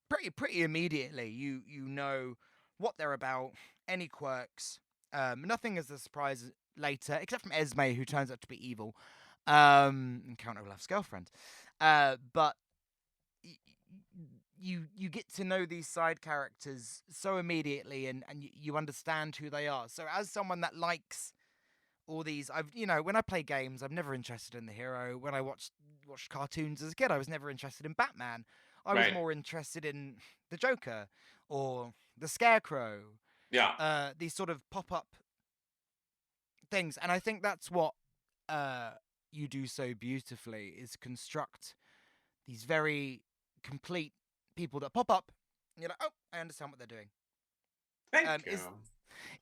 Speaker 1: pretty immediately. You know what they're about, any quirks. Nothing is a surprise later, except from Esme, who turns out to be evil. And Count Olaf's girlfriend. But you get to know these side characters so immediately, and you understand who they are. So as someone that likes all these, when I play games, I'm never interested in the hero. When I watched cartoons as a kid, I was never interested in Batman. I was
Speaker 2: Right.
Speaker 1: more interested in the Joker or the Scarecrow.
Speaker 2: Yeah.
Speaker 1: These sort of pop up things, and I think that's what uh, you do so beautifully, is construct these very complete people that pop up. And you're like, oh, I understand what they're doing.
Speaker 2: Thank you.
Speaker 1: Is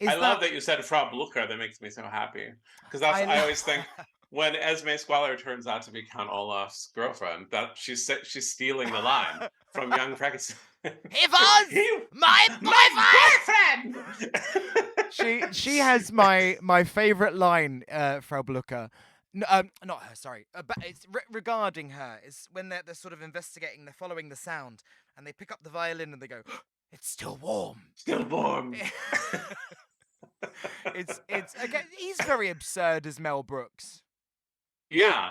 Speaker 2: I
Speaker 1: is
Speaker 2: love
Speaker 1: that
Speaker 2: that you said Frau Blucher. That makes me so happy because that's
Speaker 1: I?
Speaker 2: I always think when Esme Squalor turns out to be Count Olaf's girlfriend, that she's stealing the line from Young Frankenstein.
Speaker 1: He was
Speaker 2: He,
Speaker 1: my
Speaker 2: my
Speaker 1: boyfriend.
Speaker 2: boyfriend.
Speaker 1: She has my favorite line, Frau Blucher. No, not her. Sorry, but it's regarding her. It's when they're sort of investigating. They're following the sound, and they pick up the violin and they go, "It's still warm."
Speaker 2: Still warm.
Speaker 1: It's again. He's very absurd as Mel Brooks.
Speaker 2: Yeah,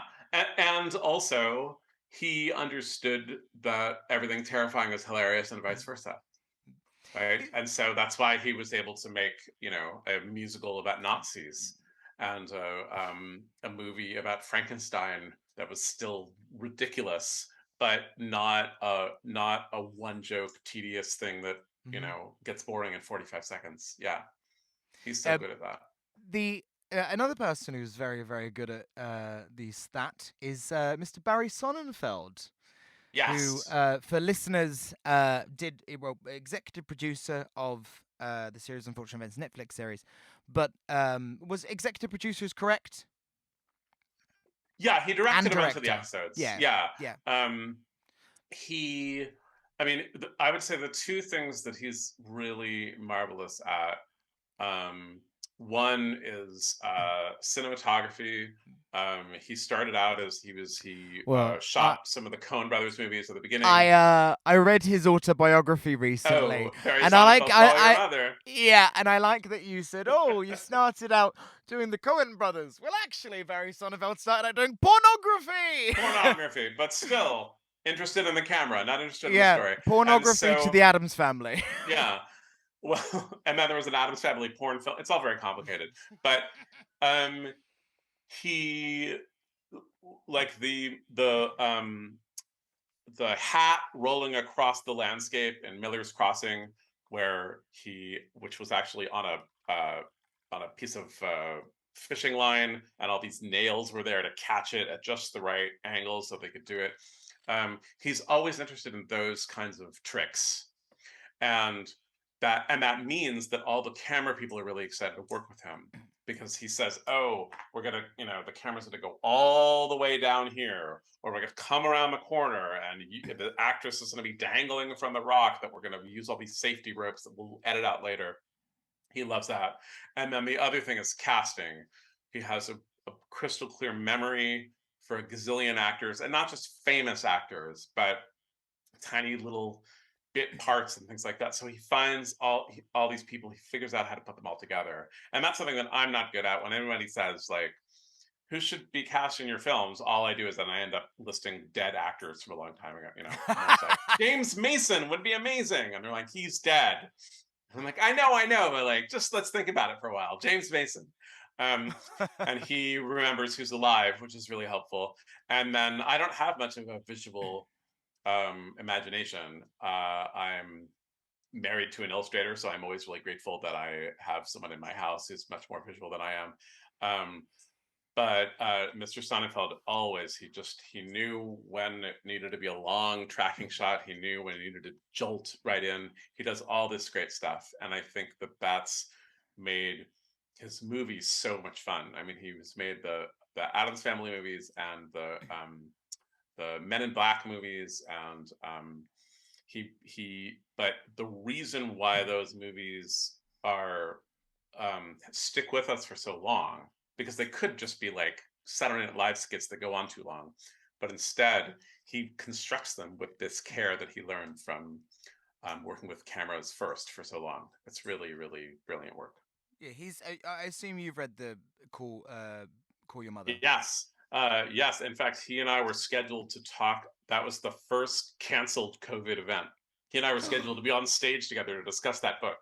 Speaker 2: and also he understood that everything terrifying is hilarious and vice versa, right? And so that's why he was able to make, a musical about Nazis and a movie about Frankenstein that was still ridiculous, but not a one joke tedious thing that
Speaker 1: Mm-hmm.
Speaker 2: gets boring in 45 seconds. Yeah, he's so
Speaker 1: Uh,
Speaker 2: good at that.
Speaker 1: the Another person who's very very good at the stat is Mr. Barry Sonnenfeld, who,
Speaker 2: Yes.
Speaker 1: for listeners, executive producer of the series Unfortunate Events Netflix series, but was executive producer is correct,
Speaker 2: Yeah, he
Speaker 1: and
Speaker 2: directed a bunch of the
Speaker 1: director.
Speaker 2: episodes.
Speaker 1: Yeah,
Speaker 2: Yeah.
Speaker 1: yeah.
Speaker 2: Um, he, I mean, I would say the two things that he's really marvelous at. One is cinematography. He started out as he
Speaker 1: Well,
Speaker 2: shot some of the Coen Brothers movies at the beginning.
Speaker 1: I read his autobiography recently,
Speaker 2: Oh, Barry
Speaker 1: and
Speaker 2: Sonnenfeld, Follow Your
Speaker 1: I
Speaker 2: Mother.
Speaker 1: yeah, and I like that you said, oh, you started out doing the Coen Brothers. Well, actually, Barry Sonnenfeld started out doing pornography.
Speaker 2: Pornography, but still interested in the camera, not interested in the
Speaker 1: Yeah,
Speaker 2: story. And
Speaker 1: pornography to
Speaker 2: so,
Speaker 1: the Addams Family.
Speaker 2: yeah, well, and then there was an Addams Family porn film. It's all very complicated, but um, he like the hat rolling across the landscape in Miller's Crossing, which was actually on a piece of fishing line, and all these nails were there to catch it at just the right angle so they could do it. He's always interested in those kinds of tricks, and that means that all the camera people are really excited to work with him because he says, oh, we're gonna, the camera's gonna go all the way down here, or we're gonna come around the corner, and the actress is gonna be dangling from the rock, that we're gonna use all these safety ropes that we'll edit out later. He loves that. And then the other thing is casting. He has a crystal clear memory for a gazillion actors, and not just famous actors, but tiny little bit parts and things like that. So he finds all these people. He figures out how to put them all together, and that's something that I'm not good at. When anybody says like, "Who should be cast in your films?" all I do is then I end up listing dead actors from a long time ago. And it's like James Mason would be amazing, and they're like, "He's dead." And I'm like, I know, but like, just let's think about it for a while. James Mason. And he remembers who's alive, which is really helpful. And then I don't have much of a visual imagination. I'm married to an illustrator, so I'm always really grateful that I have someone in my house who's much more visual than I am. But Mr. Sonnenfeld always, he knew when it needed to be a long tracking shot. He knew when it needed to jolt right in. He does all this great stuff, and I think that's made his movies so much fun. I mean, he was made the Addams Family movies and the Men in Black movies, and but the reason why those movies are stick with us for so long, because they could just be like Saturday Night Live skits that go on too long, but instead he constructs them with this care that he learned from working with cameras first for so long. It's really, really brilliant work.
Speaker 1: Yeah, he's. I assume you've read the Call Your Mother.
Speaker 2: Yes. Yes. In fact, he and I were scheduled to talk. That was the first canceled COVID event He and I were scheduled to be on stage together to discuss that book.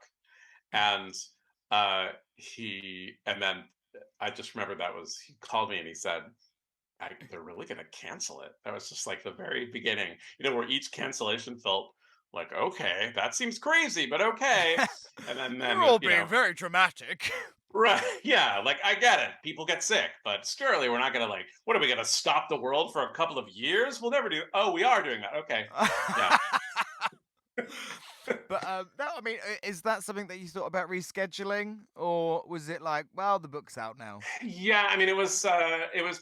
Speaker 2: And and then I just remember he called me and he said, they're really going to cancel it. That was just like the very beginning, where each cancellation felt like, okay, that seems crazy, but okay. And
Speaker 1: You're all being very dramatic.
Speaker 2: right. Yeah. Like, I get it. People get sick, but surely we're not going to what are we going to stop the world for a couple of years? We'll never do. Oh, we are doing that. Okay. Yeah.
Speaker 1: But I mean, is that something that you thought about rescheduling, or was it like, well, the book's out now?
Speaker 2: Yeah, I mean, it was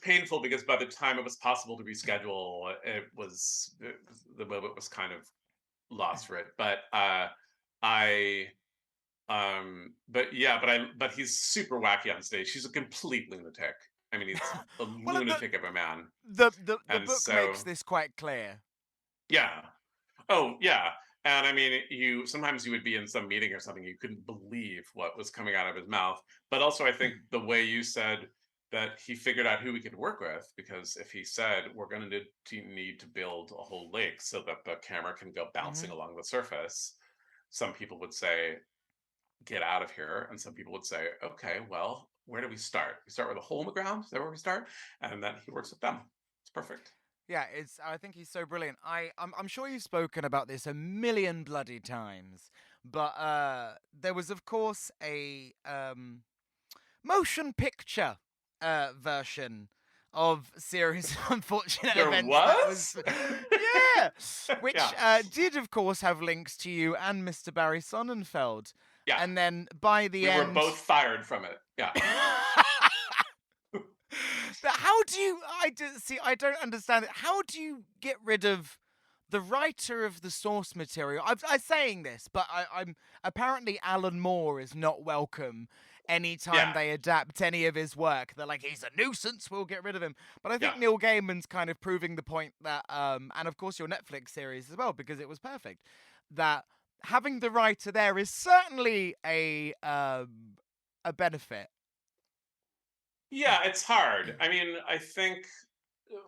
Speaker 2: painful because by the time it was possible to reschedule, the moment was kind of lost for it. I but he's super wacky on stage. He's a complete lunatic. I mean, he's a
Speaker 1: Well,
Speaker 2: lunatic of a man.
Speaker 1: the
Speaker 2: And
Speaker 1: book
Speaker 2: so,
Speaker 1: makes this quite clear.
Speaker 2: yeah. Oh, yeah. And I mean, sometimes you would be in some meeting or something, you couldn't believe what was coming out of his mouth. But also, I think the way you said that he figured out who we could work with, because if he said we're going to need to build a whole lake so that the camera can go bouncing along the surface, some people would say, get out of here. And some people would say, okay, well, where do we start? We start with a hole in the ground. Is that where we start? And then he works with them. It's perfect.
Speaker 1: Yeah, I think he's so brilliant. I'm sure you've spoken about this a million bloody times, but there was of course a motion picture version of series of unfortunate
Speaker 2: There
Speaker 1: events that
Speaker 2: was?
Speaker 1: was yeah, which
Speaker 2: Yeah.
Speaker 1: did of course have links to you and Mr. Barry Sonnenfeld.
Speaker 2: Yeah.
Speaker 1: And then by the
Speaker 2: We were
Speaker 1: end,
Speaker 2: both fired from it. Yeah.
Speaker 1: but how do you? I don't understand it. How do you get rid of the writer of the source material? I'm saying this, but I'm apparently Alan Moore is not welcome anytime
Speaker 2: Yeah.
Speaker 1: they adapt any of his work. They're like, he's a nuisance. We'll get rid of him. But I
Speaker 2: Yeah.
Speaker 1: think Neil Gaiman's kind of proving the point that, and of course your Netflix series as well, because it was perfect. That having the writer there is certainly a benefit.
Speaker 2: Yeah, it's hard. I mean, I think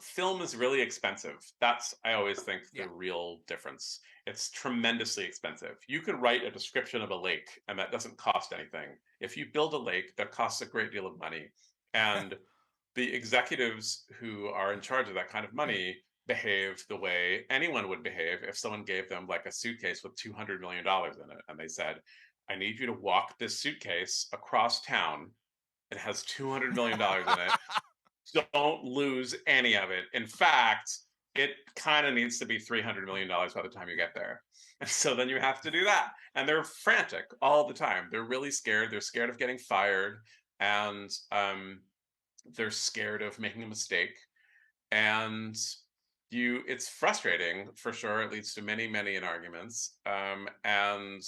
Speaker 2: film is really expensive. That's, I always think,
Speaker 1: Yeah.
Speaker 2: the real difference. It's tremendously expensive. You could write a description of a lake and that doesn't cost anything. If you build a lake, that costs a great deal of money. And the executives who are in charge of that kind of money behave the way anyone would behave if someone gave them like a suitcase with $200 million in it. And they said, I need you to walk this suitcase across town. It has $200 million in it. Don't lose any of it. In fact, it kind of needs to be $300 million by the time you get there. And so then you have to do that. And they're frantic all the time. They're really scared. They're scared of getting fired. And they're scared of making a mistake. And it's frustrating for sure. It leads to many, many arguments. And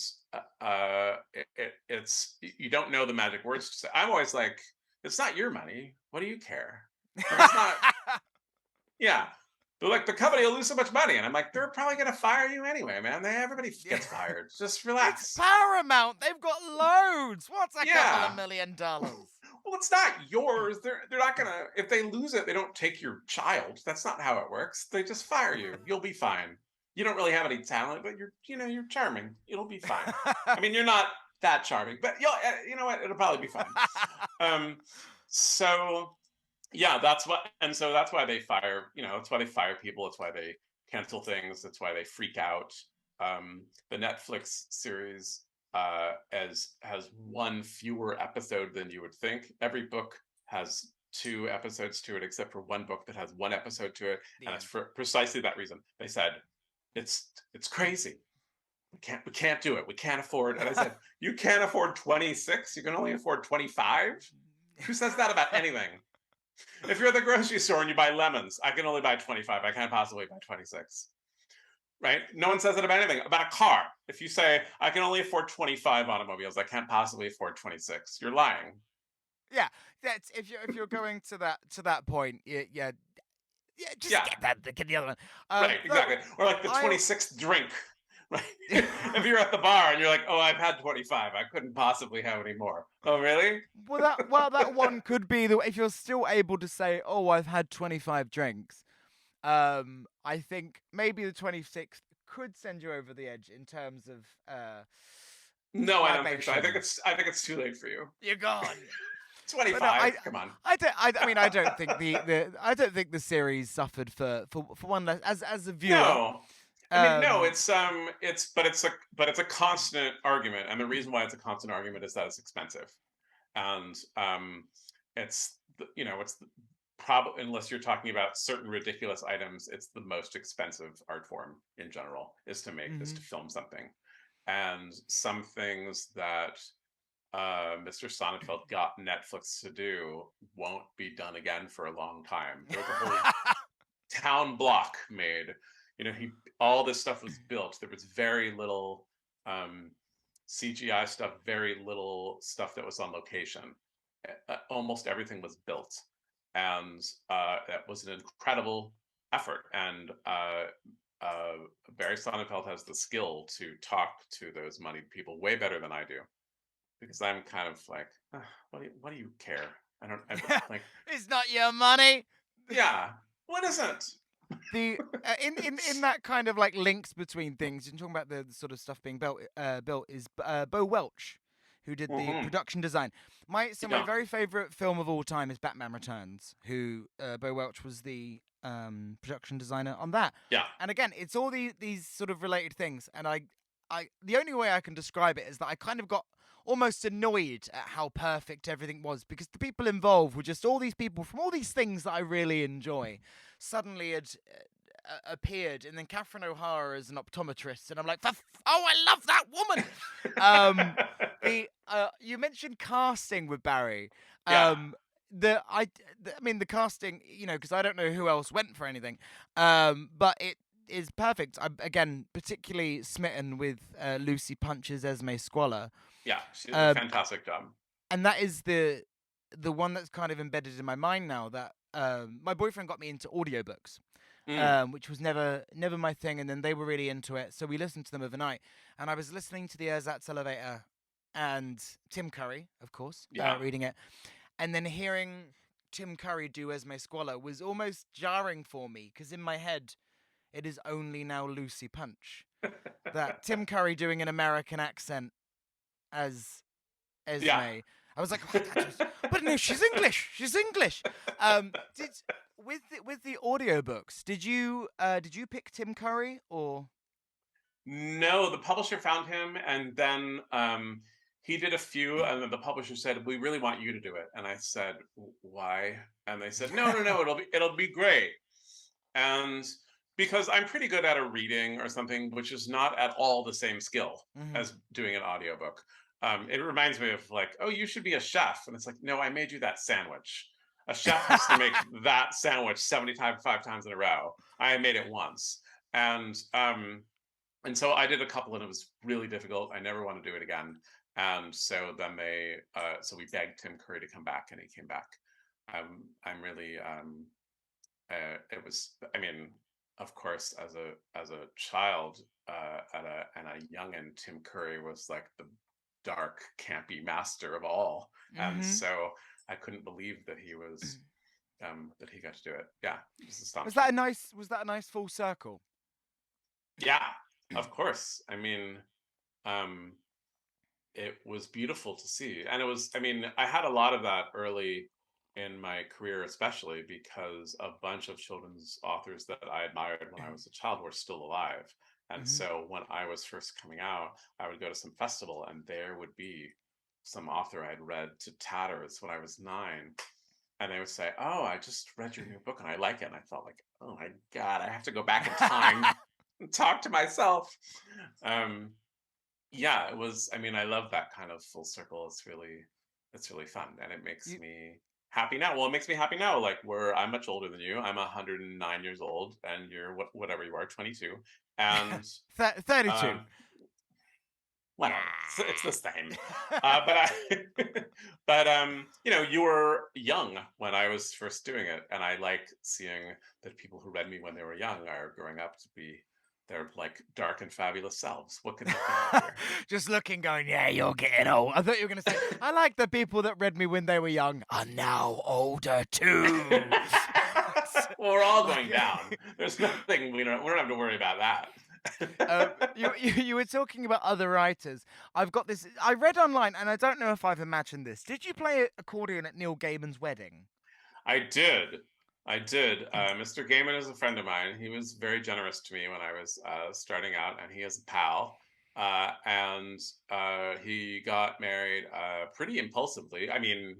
Speaker 2: it's, you don't know the magic words to say. I'm always like, it's not your money. What do you care? It's not. Yeah. They're like, the company will lose so much money. And I'm like, they're probably going to fire you anyway, man. Everybody gets fired. Just relax.
Speaker 1: It's Paramount. They've got loads. What's a couple of $1 million?
Speaker 2: Well, it's not yours. They're not going to, if they lose it, they don't take your child. That's not how it works. They just fire you. You'll be fine. You don't really have any talent, but you're charming. It'll be fine. I mean, you're not that charming, but you know what? It'll probably be fine. So yeah, that's why they fire, that's why they fire people. It's why they cancel things. That's why they freak out. The Netflix series has one fewer episode than you would think. Every book has 2 episodes to it, except for one book that has 1 episode to it. And it's for precisely that reason. They said, it's crazy. We can't do it. We can't afford. And I said, you can't afford 26. You can only afford 25. Who says that about anything? If you're at the grocery store and you buy lemons, I can only buy 25. I can't possibly buy 26. Right? No one says that about anything. About a car. If you say, I can only afford 25 automobiles, I can't possibly afford 26. You're lying.
Speaker 1: Yeah, that's if you're going to that point, get the other one.
Speaker 2: Right, exactly. Or like the 26th drink. Right? If you're at the bar and you're like, oh, I've had 25, I couldn't possibly have any more. Oh, really?
Speaker 1: That one could be if you're still able to say, oh, I've had 25 drinks. I think maybe the 26th could send you over the edge in terms of
Speaker 2: No, I don't think so.
Speaker 1: animation.
Speaker 2: I think it's too late for you.
Speaker 1: You're gone. But no,
Speaker 2: 25. Come on.
Speaker 1: I mean, I don't think I don't think the series suffered for one as a viewer.
Speaker 2: No. I mean, no,
Speaker 1: Um,
Speaker 2: it's a constant argument, and the reason why it's a constant argument is that it's expensive, and it's probably, unless you're talking about certain ridiculous items, it's the most expensive art form in general is to make is to film something, and some things that Mr. Sonnenfeld got Netflix to do won't be done again for a long time. There's a whole town block made. All this stuff was built. There was very little CGI stuff, very little stuff that was on location. Almost everything was built, and that was an incredible effort. And Barry Sonnenfeld has the skill to talk to those moneyed people way better than I do, because I'm kind of like, what do you care? I like.
Speaker 1: It's not your money.
Speaker 2: Yeah, what isn't?
Speaker 1: The in that kind of like links between things, you're talking about the sort of stuff being built is Bo Welch, who did the production design. My very favorite film of all time is Batman Returns, who Bo Welch was the production designer on that.
Speaker 2: Yeah.
Speaker 1: And again, it's all these sort of related things, and I the only way I can describe it is that I kind of got almost annoyed at how perfect everything was, because the people involved were just all these people from all these things that I really enjoy suddenly had appeared, and then Catherine O'Hara as an optometrist, and I'm like, oh, I love that woman. You mentioned casting with Barry.
Speaker 2: Yeah.
Speaker 1: I mean, the casting, because I don't know who else went for anything, but it is perfect. I'm, again, particularly smitten with Lucy Punch's Esme Squalor.
Speaker 2: Yeah, she did a fantastic job.
Speaker 1: And that is the one that's kind of embedded in my mind now, that my boyfriend got me into audiobooks, which was never my thing, and then they were really into it, so we listened to them overnight. And I was listening to the Ersatz Elevator and Tim Curry, of course, reading it, and then hearing Tim Curry do Esme Squalor was almost jarring for me, because in my head, it is only now Lucy Punch. That Tim Curry doing an American accent as Esme. Yeah. I was like, but no, she's English. She's English. With the audiobooks, did you pick Tim Curry or?
Speaker 2: No, the publisher found him, and then he did a few, and then the publisher said, "We really want you to do it." And I said, "Why?" And they said, "No, it'll be great." And because I'm pretty good at a reading or something, which is not at all the same skill as doing an audiobook. It reminds me of like, oh, you should be a chef. And it's like, no, I made you that sandwich. A chef has to make that sandwich 75 times in a row. I made it once. And so I did a couple, and it was really difficult. I never want to do it again. And so then so we begged Tim Curry to come back, and he came back. I'm really, it was, I mean, of course, as a child and a youngin', Tim Curry was like the dark, campy master of all, and so I couldn't believe that he was that he got to do it. Yeah, it was astonishing.
Speaker 1: Was that a nice full circle?
Speaker 2: Yeah, of course. I mean, it was beautiful to see, and it was. I mean, I had a lot of that early in my career, especially because a bunch of children's authors that I admired when I was a child were still alive. And so when I was first coming out, I would go to some festival, and there would be some author I'd read to tatters when I was 9. And they would say, "Oh, I just read your new book and I like it." And I felt like, oh my God, I have to go back in time and talk to myself. Yeah, it was, I mean, I love that kind of full circle. It's really fun. And it makes me happy now. Well, it makes me happy now. Like, I'm much older than you. I'm 109 years old, and you're whatever you are, 22. And
Speaker 1: 32.
Speaker 2: Whatever, it's the same. But you were young when I was first doing it, and I like seeing that people who read me when they were young are growing up to be their like dark and fabulous selves. What could happen here?
Speaker 1: Just looking, going, yeah, you're getting old. I thought you were going to say, I like the people that read me when they were young are now older too.
Speaker 2: Well, we're all going down. There's nothing, we don't have to worry about that.
Speaker 1: You were talking about other writers. I've got this. I read online, and I don't know if I've imagined this. Did you play accordion at Neil Gaiman's wedding?
Speaker 2: I did. I did. Mr. Gaiman is a friend of mine. He was very generous to me when I was starting out, and he is a pal. And he got married pretty impulsively. I mean,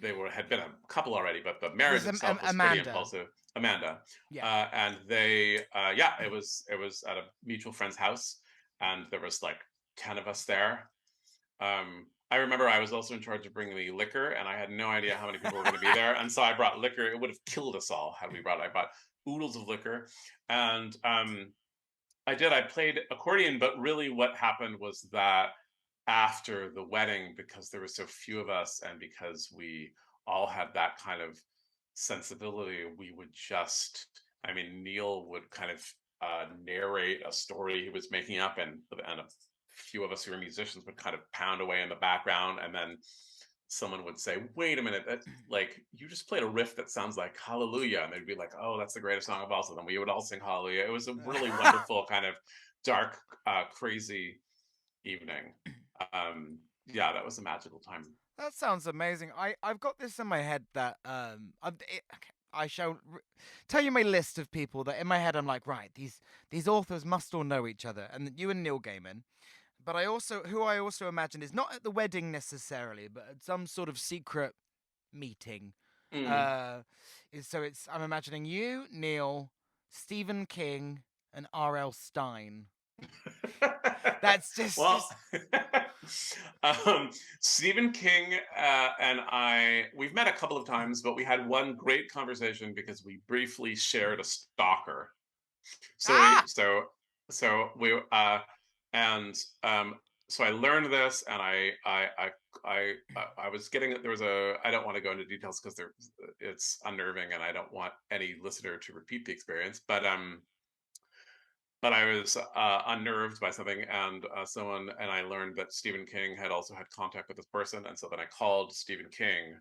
Speaker 2: they had been a couple already, but the marriage
Speaker 1: Was
Speaker 2: itself was pretty
Speaker 1: Amanda?
Speaker 2: impulsive. Amanda,
Speaker 1: Yeah.
Speaker 2: and they, yeah, it was at a mutual friend's house, and there was like 10 of us there. I remember I was also in charge of bringing the liquor, and I had no idea how many people were going to be there, and so I brought liquor. It would have killed us all had we brought. I brought oodles of liquor, and I did. I played accordion, but really, what happened was that after the wedding, because there were so few of us, and because we all had that kind of sensibility, we would just. I mean, Neil would kind of narrate a story he was making up, and a few of us who were musicians would kind of pound away in the background, and then someone would say, "Wait a minute, that like you just played a riff that sounds like Hallelujah," and they'd be like, "Oh, that's the greatest song of all." So then we would all sing Hallelujah. It was a really wonderful kind of dark, crazy evening. Yeah, that was a magical time.
Speaker 1: That sounds amazing. I've got this in my head that okay, I shall tell you my list of people that in my head I'm like, right, these authors must all know each other, and you and Neil Gaiman. But I also imagine is not at the wedding necessarily, but at some sort of secret meeting.
Speaker 2: Mm.
Speaker 1: Uh, I'm imagining you, Neil, Stephen King, and R.L. Stein. That's
Speaker 2: Well,
Speaker 1: just
Speaker 2: um, Stephen King and we've met a couple of times, but we had one great conversation because we briefly shared a stalker. So we,
Speaker 1: ah.
Speaker 2: so, so we, and so I learned this, and I was getting there was a. I don't want to go into details because it's unnerving, and I don't want any listener to repeat the experience. But I was unnerved by something, and I learned that Stephen King had also had contact with this person, and so then I called Stephen King.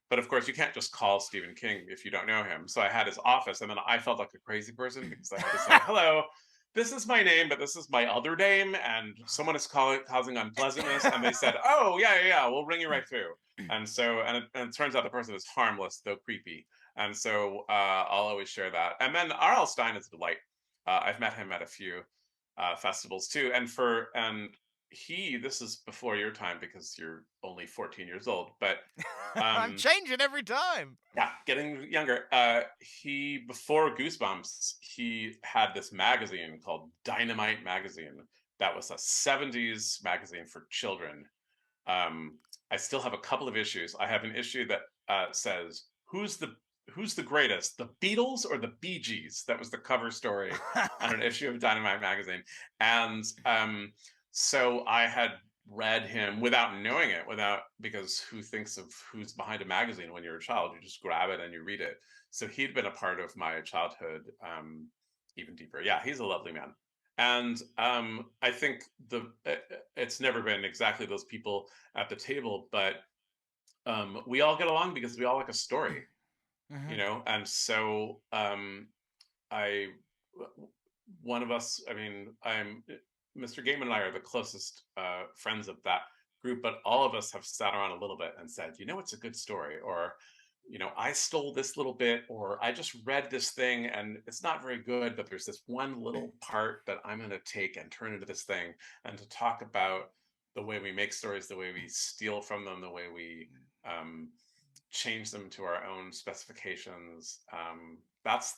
Speaker 2: But of course, you can't just call Stephen King if you don't know him. So I had his office, and then I felt like a crazy person because I had to say, "Hello, this is my name, but this is my other name, and someone is causing unpleasantness." And they said, "Oh, yeah, yeah, yeah, we'll ring you right through." And it turns out the person is harmless though creepy, and so I'll always share that. And then R.L. Stein is a delight. I've met him at a few festivals too, and this is before your time because you're only 14 years old, but
Speaker 1: I'm
Speaker 2: um,
Speaker 1: changing every time.
Speaker 2: yeah, getting younger. He before Goosebumps, he had this magazine called Dynamite Magazine that was a 70s magazine for children. Um, I still have a couple of issues. I have an issue that says who's the greatest, the Beatles or the Bee Gees? That was the cover story on an issue of Dynamite Magazine, and so I had read him without knowing it, without because who thinks of who's behind a magazine when you're a child? You just grab it and you read it. So he'd been a part of my childhood, even deeper. Yeah, he's a lovely man. And I think it's never been exactly those people at the table, but we all get along because we all like a story,
Speaker 1: Hmm.
Speaker 2: and so I one of us, I mean, I'm Mr. Gaiman and I are the closest friends of that group, but all of us have sat around a little bit and said, it's a good story, or I stole this little bit, or I just read this thing and it's not very good, but there's this one little part that I'm going to take and turn into this thing, and to talk about the way we make stories, the way we steal from them, the way we um, change them to our own specifications. That's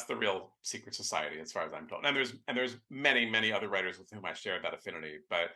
Speaker 2: the real secret society, as far as I'm told. And there's many other writers with whom I share that affinity. But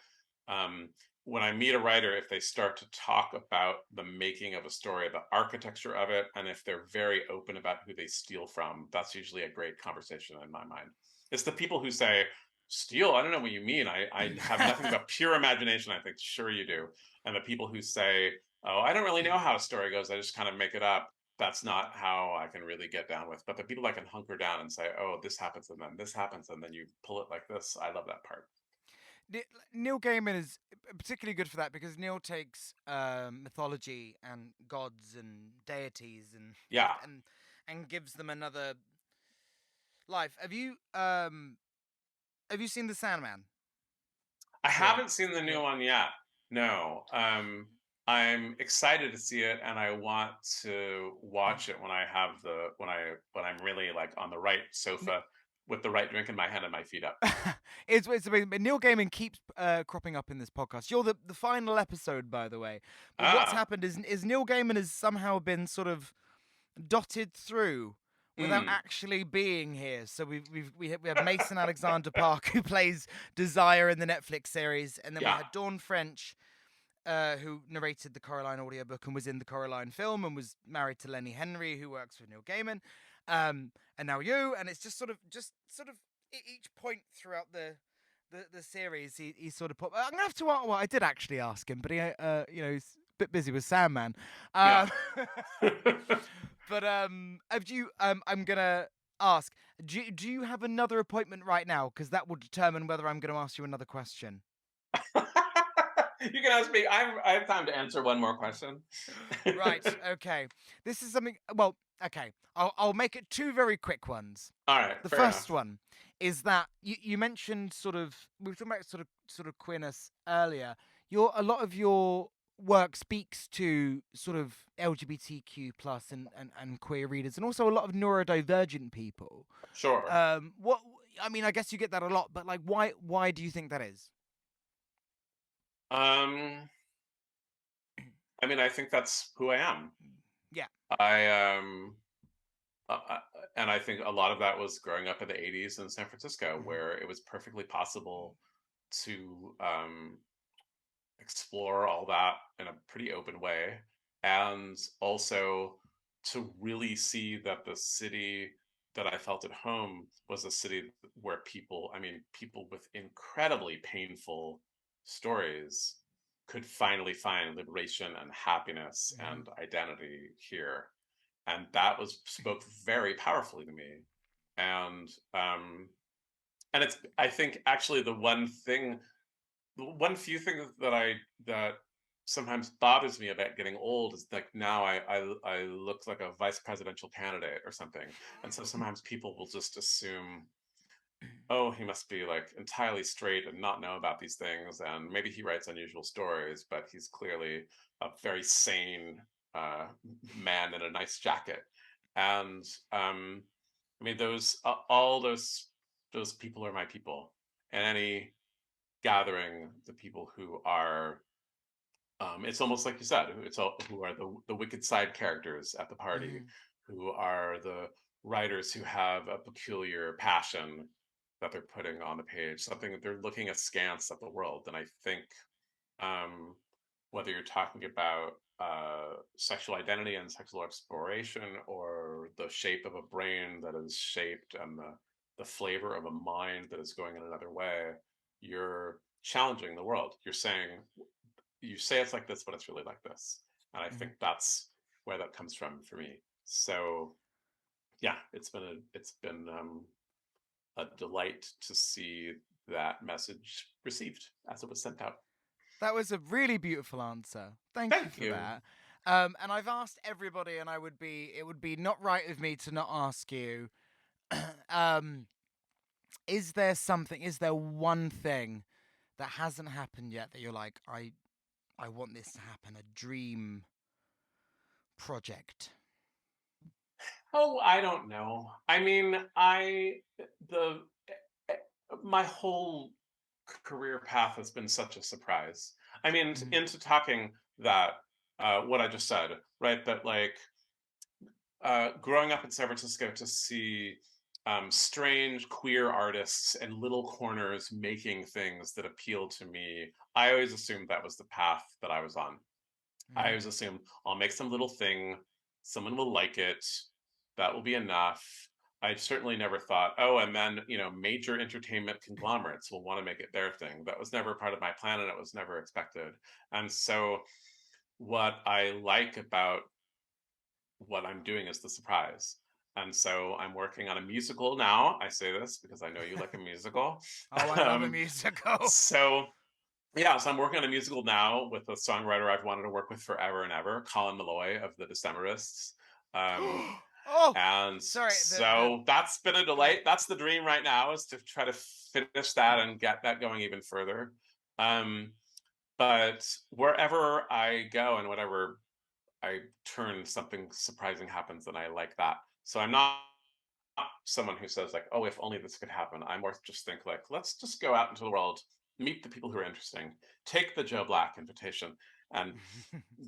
Speaker 2: um, when I meet a writer, if they start to talk about the making of a story, the architecture of it, and if they're very open about who they steal from, that's usually a great conversation in my mind. It's the people who say, "Steal? I don't know what you mean. I have nothing but pure imagination." I think, sure you do. And the people who say, "Oh, I don't really know how a story goes. I just kind of make it up." That's not how I can really get down with. But the people that can hunker down and say, "Oh, this happens and then this happens and then you pull it like this," I love that part.
Speaker 1: Neil Gaiman is particularly good for that because Neil takes mythology and gods and deities
Speaker 2: Yeah.
Speaker 1: and gives them another Life, have you seen The Sandman?
Speaker 2: I
Speaker 1: The
Speaker 2: haven't seen the new
Speaker 1: yeah.
Speaker 2: one yet. No. I'm excited to see it, and I want to watch it when I have when I'm really like on the right sofa with the right drink in my hand and my feet up.
Speaker 1: It's amazing. But Neil Gaiman keeps cropping up in this podcast. You're the final episode, by the way. But what's
Speaker 2: Ah,
Speaker 1: happened is Neil Gaiman has somehow been sort of dotted through without
Speaker 2: mm,
Speaker 1: actually being here. So we have Mason Alexander Park who plays Desire in the Netflix series, and then we
Speaker 2: yeah.
Speaker 1: had Dawn French, who narrated the Coraline audiobook and was in the Coraline film and was married to Lenny Henry, who works for Neil Gaiman, and now you. And it's just sort of each point throughout the series, he sort of put. I'm gonna have to. Well, I did actually ask him, but he, he's a bit busy with Sandman.
Speaker 2: Yeah.
Speaker 1: Um, but have you? I'm gonna ask. Do you have another appointment right now? Because that will determine whether I'm going to ask you another question.
Speaker 2: You can ask me. I have time to answer one more question.
Speaker 1: Right. Okay. This is something. Well, okay. I'll make it two very quick ones.
Speaker 2: All right,
Speaker 1: The
Speaker 2: fair
Speaker 1: first
Speaker 2: enough.
Speaker 1: one is that you mentioned sort of we were talking about sort of queerness earlier. A lot of your work speaks to sort of LGBTQ plus and queer readers, and also a lot of neurodivergent people.
Speaker 2: Sure.
Speaker 1: What I mean, I guess you get that a lot, but like, why do you think that is?
Speaker 2: Um, I mean, I think that's who I am.
Speaker 1: Yeah.
Speaker 2: I uh, uh, and I think a lot of that was growing up in the '80s in San Francisco,
Speaker 1: Mhm.
Speaker 2: where it was perfectly possible to explore all that in a pretty open way, and also to really see that the city that I felt at home was a city where people with incredibly painful stories could finally find liberation and happiness
Speaker 1: Mhm.
Speaker 2: and identity here. And that was spoke very powerfully to me. And and it's I think actually the one few things that sometimes bothers me about getting old is like now I look like a vice presidential candidate or something, and so sometimes people will just assume, oh, he must be like entirely straight and not know about these things, and maybe he writes unusual stories, but he's clearly a very sane uh, man in a nice jacket, and I mean all those people are my people, and any gathering the people who are it's almost like you said it's all who are the wicked side characters at the party,
Speaker 1: Mhm.
Speaker 2: who are the writers who have a peculiar passion that they're putting on the page, something that they're looking askance at the world. And I think um, whether you're talking about sexual identity and sexual exploration, or the shape of a brain that is shaped, and the flavor of a mind that is going in another way, you're challenging the world. You're saying, you say it's like this, but it's really like this. And I
Speaker 1: Mhm.
Speaker 2: think that's where that comes from for me. So yeah, it's been a delight to see that message received as it was sent out.
Speaker 1: That was a really beautiful answer. Thank you
Speaker 2: Thank
Speaker 1: for
Speaker 2: you.
Speaker 1: that. And I've asked everybody, and it would be not right of me to not ask you. um, is there one thing that hasn't happened yet that you're like, I want this to happen, a dream project?
Speaker 2: Oh, I don't know. I mean, the my whole career path has been such a surprise. I mean,
Speaker 1: Mhm.
Speaker 2: into talking that what I just said, right? That like growing up in San Francisco to see strange queer artists and little corners making things that appeal to me, I always assumed that was the path that I was on. I
Speaker 1: Mhm.
Speaker 2: always assumed I'll make some little thing, someone will like it, that will be enough. I certainly never thought, oh, and then, major entertainment conglomerates will want to make it their thing. That was never part of my plan, and it was never expected. And so, what I like about what I'm doing is the surprise. And so I'm working on a musical now. I say this because I know you like a musical.
Speaker 1: Oh, I love a
Speaker 2: um,
Speaker 1: musical.
Speaker 2: so yeah, so I'm working on a musical now with a songwriter I've wanted to work with forever and ever, Colin Malloy of the Decemberists. Um,
Speaker 1: Oh,
Speaker 2: And
Speaker 1: sorry. The
Speaker 2: so that's been a
Speaker 1: go on.
Speaker 2: delight. That's the dream right now, is to try to finish that and get that going even further. Um, but wherever I go and whatever I turn, something surprising happens, and I like that. So I'm not someone who says like, "Oh, if only this could happen." I more just think like, let's just go out into the world, meet the people who are interesting, take the Joe Black invitation, and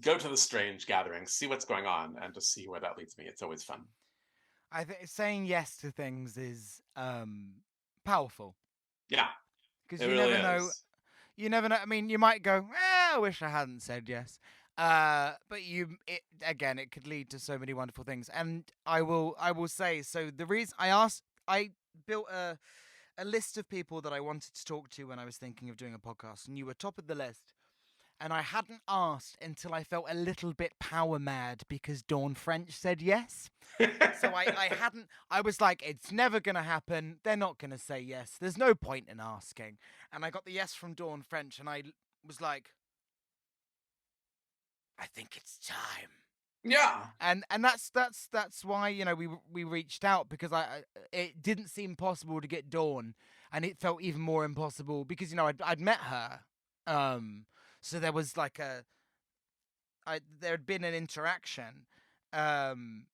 Speaker 2: go to the strange gatherings, see what's going on, and just see where that leads me. It's always fun.
Speaker 1: I think saying yes to things is powerful
Speaker 2: Yeah,
Speaker 1: because
Speaker 2: it
Speaker 1: you
Speaker 2: really
Speaker 1: never know.
Speaker 2: is.
Speaker 1: You never know. I mean, you might go, I wish I hadn't said yes. But again, it could lead to so many wonderful things. And I will say, so the reason I built a list of people that I wanted to talk to when I was thinking of doing a podcast, and you were top of the list. And I hadn't asked until I felt a little bit power mad because Dawn French said yes. So I hadn't, I was like, it's never going to happen. They're not going to say yes. There's no point in asking. And I got the yes from Dawn French, and I was like, I think it's time.
Speaker 2: Yeah.
Speaker 1: And that's why we reached out because it didn't seem possible to get Dawn, and it felt even more impossible because I'd met her, so there was like there had been an interaction, um,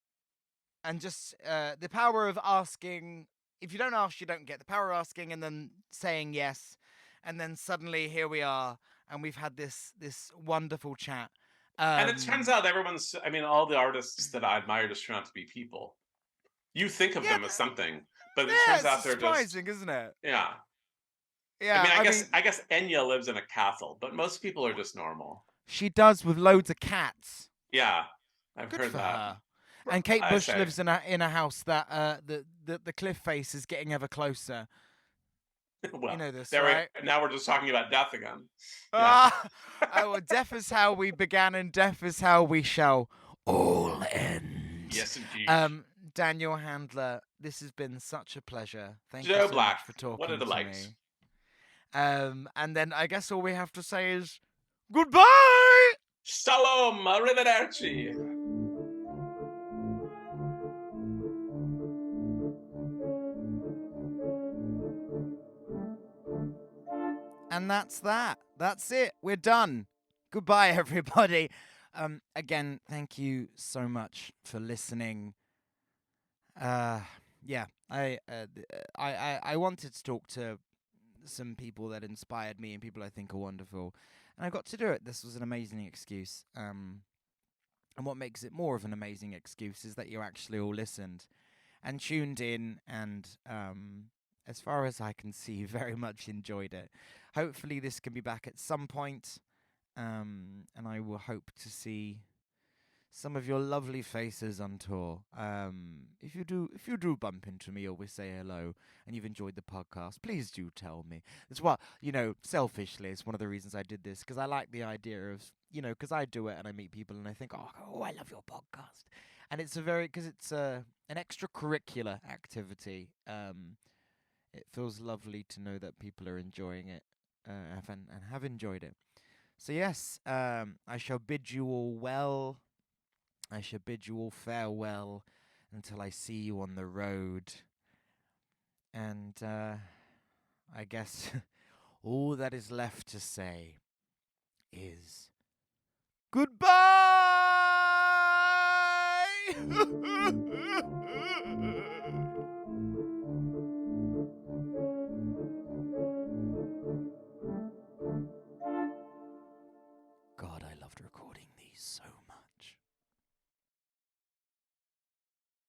Speaker 1: and just the power of asking. If you don't ask, you don't get. The power of asking and then saying yes, and then suddenly here we are, and we've had this wonderful chat.
Speaker 2: And it turns out everyone's, I mean, all the artists that I admire just turn out to be people. You think of
Speaker 1: Yeah,
Speaker 2: them as something, but it
Speaker 1: yeah,
Speaker 2: turns
Speaker 1: it's
Speaker 2: out they're just,
Speaker 1: surprising, isn't it?
Speaker 2: yeah. I
Speaker 1: Yeah,
Speaker 2: mean, I
Speaker 1: I
Speaker 2: guess
Speaker 1: mean,
Speaker 2: I guess Enya lives in a castle, but most people are just normal.
Speaker 1: she does with loads of cats.
Speaker 2: Yeah, I've
Speaker 1: Good
Speaker 2: heard
Speaker 1: for
Speaker 2: that.
Speaker 1: her. And Kate
Speaker 2: I
Speaker 1: Bush
Speaker 2: say,
Speaker 1: lives in a house that the cliff face is getting ever closer. You
Speaker 2: well,
Speaker 1: know this,
Speaker 2: there
Speaker 1: right?
Speaker 2: we now we're just talking about death again. Yeah.
Speaker 1: Ah, well, death is how we began, and death is how we shall all end.
Speaker 2: Yes, indeed.
Speaker 1: Um, Daniel Handler, this has been such a pleasure. Thank you
Speaker 2: Joe
Speaker 1: so much
Speaker 2: Black,
Speaker 1: for
Speaker 2: what a
Speaker 1: talking to
Speaker 2: delight.
Speaker 1: me. And then I guess all we have to say is goodbye.
Speaker 2: Shalom, arrivederci.
Speaker 1: And that's that. That's it. We're done. Goodbye, everybody. Again, thank you so much for listening. Uh, yeah, I wanted to talk to some people that inspired me and people I think are wonderful, and I got to do it. This was an amazing excuse. And what makes it more of an amazing excuse is that you actually all listened and tuned in, and as far as I can see, very much enjoyed it. Hopefully, this can be back at some point, and I will hope to see some of your lovely faces on tour. If you do bump into me or we say hello and you've enjoyed the podcast, please do tell me. It's what selfishly, it's one of the reasons I did this because I like the idea of because I do it and I meet people and I think, oh, I love your podcast, and it's because it's an extracurricular activity. It feels lovely to know that people are enjoying it, and have enjoyed it. So yes, I shall bid you all well. I shall bid you all farewell until I see you on the road. And I guess all that is left to say is goodbye!